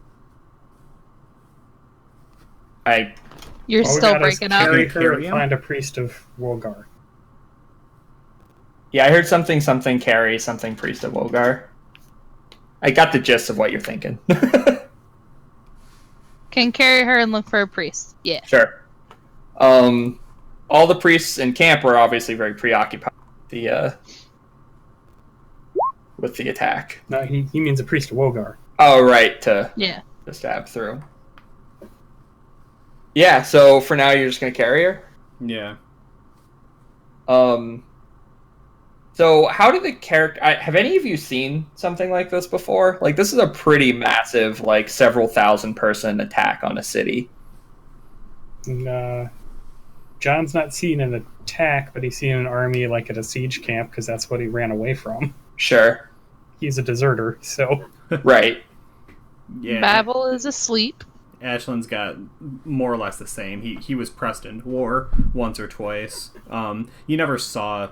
You're All we still got is breaking up. carry her Carry and him? find a priest of Wolgar. Yeah, I heard something carry, something priest of Wogar. I got the gist of what you're thinking. Can carry her and look for a priest. Yeah. Sure. All the priests in camp were obviously very preoccupied with the attack. No, he means a priest of Wolgar. Oh, right, to Yeah. stab through. Yeah, so for now you're just gonna carry her? Yeah. So how did the character... have any of you seen something like this before? Like, this is a pretty massive, like, several thousand person attack on a city. And, John's not seen an attack, but he's seen an army like at a siege camp because that's what he ran away from. Sure. He's a deserter, so Right. Yeah. Babel is asleep. Ashland's got more or less the same. He was pressed into war once or twice. You never saw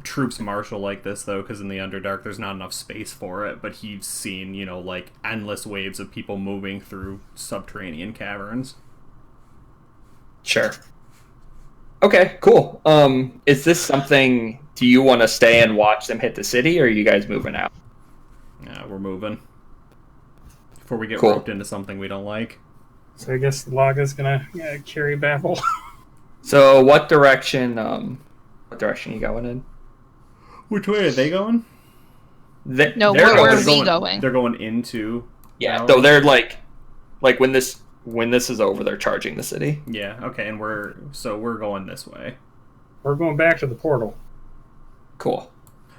troops marshal like this, though, because in the Underdark there's not enough space for it, but he's seen, like, endless waves of people moving through subterranean caverns. Sure. Okay, cool. Is this something... Do you want to stay and watch them hit the city, or are you guys moving out? Yeah, we're moving. Before we get Cool. roped into something we don't like. I guess Laga's gonna carry Babel. So what direction you going in? Which way are they going? No, they're where are going- we going? They're going into... Yeah, Valley? so they're like when this is over, they're charging the city. Yeah, okay, and we're going this way. We're going back to the portal. Cool.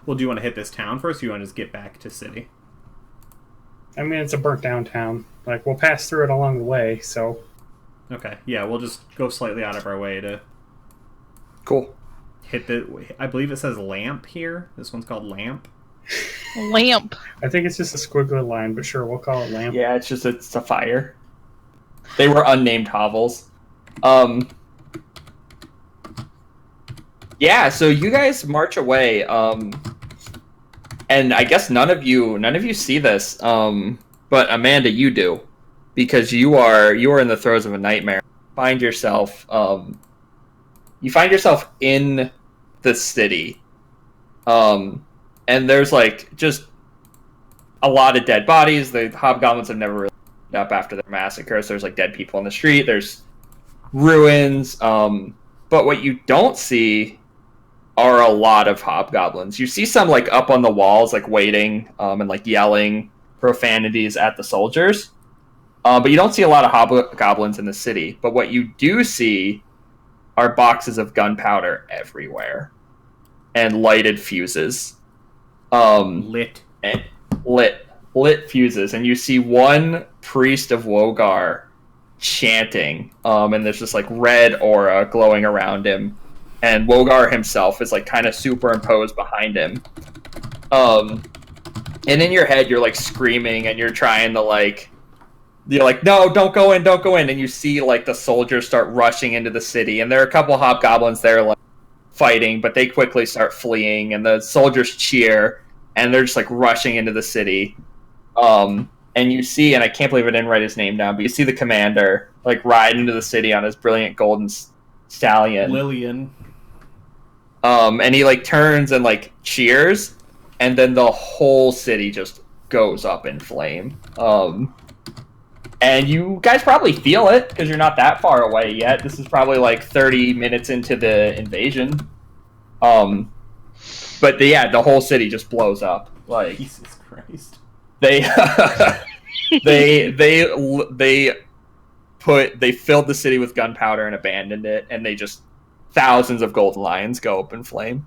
Well, do you want to hit this town first, or do you want to just get back to city? I mean, it's a burnt down town. Like, we'll pass through it along the way, so... Okay, yeah, we'll just go slightly out of our way to Cool. hit the... I believe it says lamp here. This one's called lamp. Lamp. I think it's just a squiggly line, but sure, we'll call it lamp. Yeah, it's a fire. They were unnamed hovels. Yeah, so you guys march away, and I guess none of you see this, but Amanda, you do, because you are in the throes of a nightmare. You find yourself in the city, and there's like just a lot of dead bodies. The hobgoblins have never really cleaned up after their massacres. There's like dead people in the street. There's ruins, but what you don't see are a lot of hobgoblins. You see some like up on the walls, like waiting, and like yelling profanities at the soldiers. But you don't see a lot of hobgoblins in the city. But what you do see are boxes of gunpowder everywhere and lighted fuses. Lit. And lit fuses, and you see one priest of Wogar chanting, and there's this like red aura glowing around him. And Wogar himself is like kind of superimposed behind him. And in your head, you're like screaming and you're trying to you're like, no, don't go in. And you see like the soldiers start rushing into the city. And there are a couple hobgoblins there like fighting, but they quickly start fleeing. And the soldiers cheer and they're just like rushing into the city. And you see, and I can't believe I didn't write his name down, but you see the commander like ride into the city on his brilliant golden stallion. Lillian. And he like turns and like cheers, and then the whole city just goes up in flame. And you guys probably feel it because you're not that far away yet. This is probably like 30 minutes into the invasion. But the whole city just blows up. Like Jesus Christ. they filled the city with gunpowder and abandoned it, and they just thousands of golden lions go up in flame.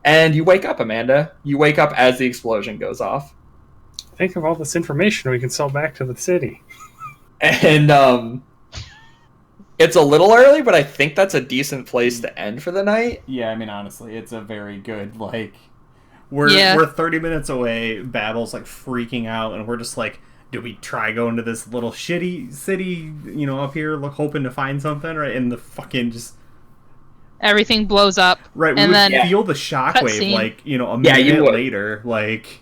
And you wake up, Amanda. You wake up as the explosion goes off. Think of all this information we can sell back to the city. And it's a little early, but I think that's a decent place to end for the night. Yeah, I mean, honestly, it's a very good, we're 30 minutes away, Babel's, freaking out, and we're just, do we try going to this little shitty city, up here, hoping to find something, right? And the fucking just Everything blows up. right. We and would then feel the shockwave, cutscene. like a Yeah, you minute would. later, like.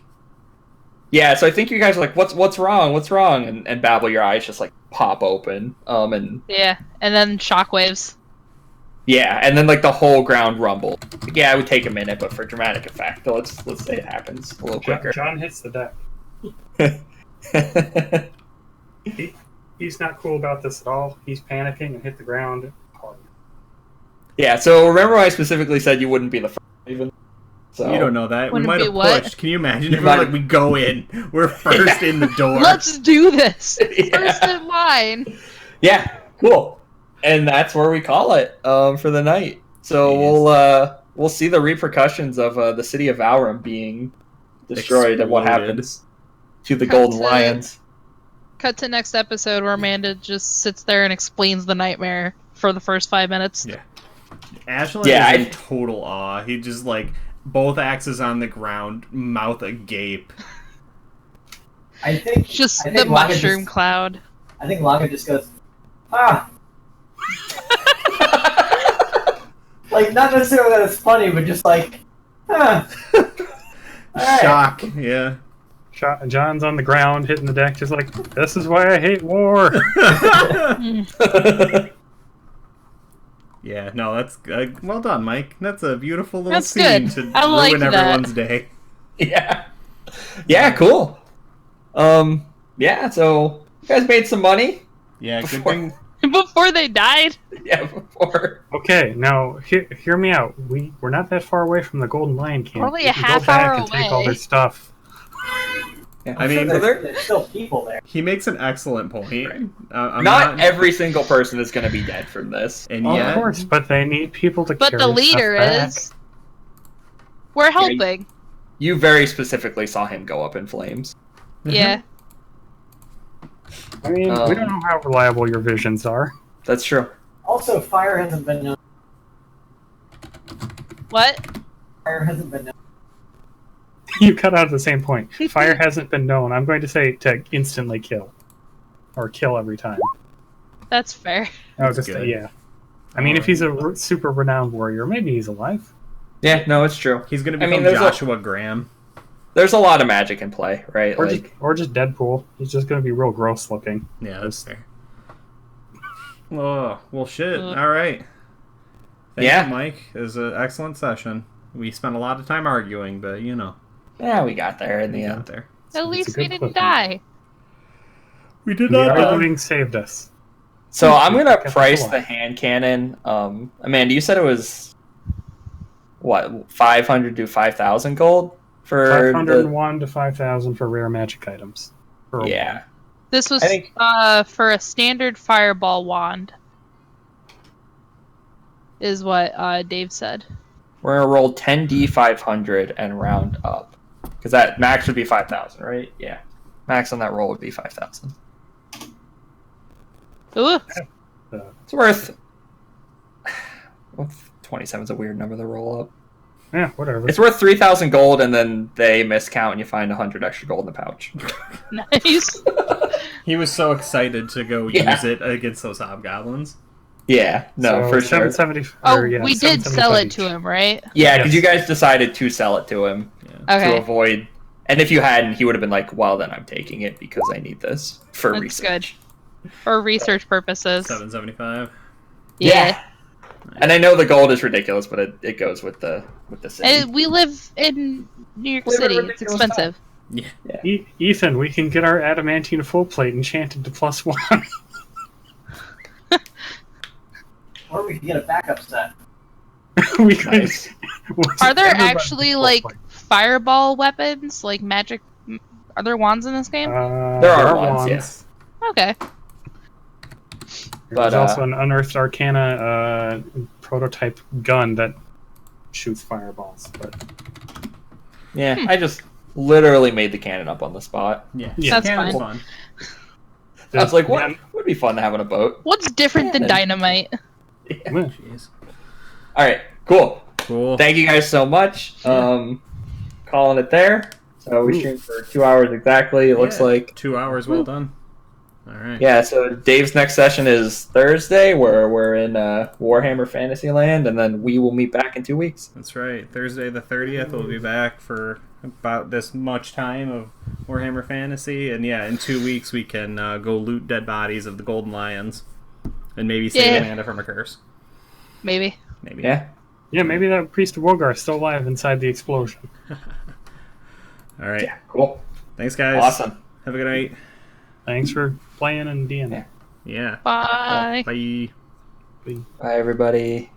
Yeah, so I think you guys are like, what's wrong? What's wrong? And Babble, your eyes just like pop open. And Yeah, and then shockwaves. yeah, and then like the whole ground rumble. Yeah, it would take a minute, but for dramatic effect, let's say it happens a little quicker. John hits the deck. He's not cool about this at all. He's panicking and hit the ground hard. Yeah, so remember I specifically said you wouldn't be the first even? So You don't know that. Wouldn't we might be have what? pushed. Can you imagine You if might- we go in, we're first in the door. Let's do this. Yeah. First in line. Yeah, cool. And that's where we call it for the night. So Jeez. we'll see the repercussions of the city of Valram being destroyed and what Exploded. happens to the Cut Golden to- Lions. Cut to next episode where Amanda just sits there and explains the nightmare for the first 5 minutes. Yeah. Ashland Yeah, is in total awe. He just both axes on the ground, mouth agape. I think Just I the think Laga mushroom just- cloud. I think Laga just goes, ah. Like, not necessarily that it's funny, but just like, ah. Alright. Shock. Yeah. John's on the ground hitting the deck, just like, this is why I hate war. Yeah. No, that's well done, Mike. That's a beautiful little That's scene good. to I like ruin that. everyone's day. Yeah. Yeah, cool. Yeah, so you guys made some money. Yeah. Good Before- thing. Before they died. Yeah, before. Okay, now hear me out. We're not that far away from the Golden Lion Camp. Only We a can half go back hour and take all away. their stuff. Yeah. I mean, so there's still people there. He makes an excellent point. I'm not every single person is going to be dead from this. And Of yet, course, but they need people to But carry the leader stuff back. is. We're helping. You very specifically saw him go up in flames. Yeah. I mean, we don't know how reliable your visions are. That's true. Also, fire hasn't been known. What? Fire hasn't been known. You cut out at the same point. Fire hasn't been known. I'm going to say to instantly kill. Or kill every time. That's fair. Oh, That's just good. yeah. I mean, if he's a super renowned warrior, maybe he's alive. Yeah, no, it's true. he's gonna I become mean, Joshua Graham. There's a lot of magic in play, right? Or just Deadpool. He's just going to be real gross looking. Yeah, that's fair. Oh well, shit. Uh. All right. Thank Yeah. you, Mike. It was an excellent session. We spent a lot of time arguing, but yeah, we got there in we the got end. there. It's At a least we good didn't cliffhanger. die. We did The not. arguing saved us. So I'm gonna Kept us price alive. the hand cannon. Amanda, you said it was what 500 to 5,000 gold for 501 to 5,000 for rare magic items. For a yeah. This was I think- for a standard fireball wand. Is what Dave said. We're gonna roll 10d 500 and round up because that max would be 5,000, right? Yeah, max on that roll would be 5,000. Ooh. It's worth. 27 is a weird number to roll up. Yeah, whatever. It's worth 3,000 gold, and then they miscount, and you find 100 extra gold in the pouch. Nice. He was so excited to go Yeah. use it against those hobgoblins. Yeah, no, So for sure. 770. Oh, or, yeah, we did sell 775 it to him, right? Yeah, because Yes. you guys decided to sell it to him to Okay. avoid. And if you hadn't, he would have been like, "Well, then I'm taking it because I need this for That's research." For research purposes. 775. Yeah. And I know the gold is ridiculous, but it goes with the city. And we live in New York Live in City. It's ridiculous expensive. Yeah. Ethan, we can get our adamantine full plate enchanted to +1. Or we can get a backup set. we could. Nice. Are there Everybody actually full like plate. fireball weapons, like magic? Are there wands in this game? There are wands, yes. Okay. But, There's also an unearthed arcana prototype gun that shoots fireballs. But Yeah, I just literally made the cannon up on the spot. Yeah. Yeah. That's Cannon's fine. I was like, yeah, "What would be fun to have on a boat?" What's different than Cannon. dynamite? yeah. Jeez. All right, cool. Cool. Thank you guys so much. Calling it there. So we streamed for 2 hours exactly. It looks Yeah, like 2 hours, well done. All right. Yeah, so Dave's next session is Thursday, where we're in Warhammer Fantasyland, and then we will meet back in 2 weeks. That's right. Thursday the 30th, we'll be back for about this much time of Warhammer Fantasy. And yeah, in 2 weeks, we can go loot dead bodies of the Golden Lions and maybe save Yeah. Amanda from a curse. Maybe. Maybe. Yeah. Yeah, maybe that priest of Wogar is still alive inside the explosion. All right. Yeah, cool. Thanks, guys. Awesome. Have a good night. Thanks for playing and DMing. Yeah. Yeah. Bye. Bye. Bye, everybody.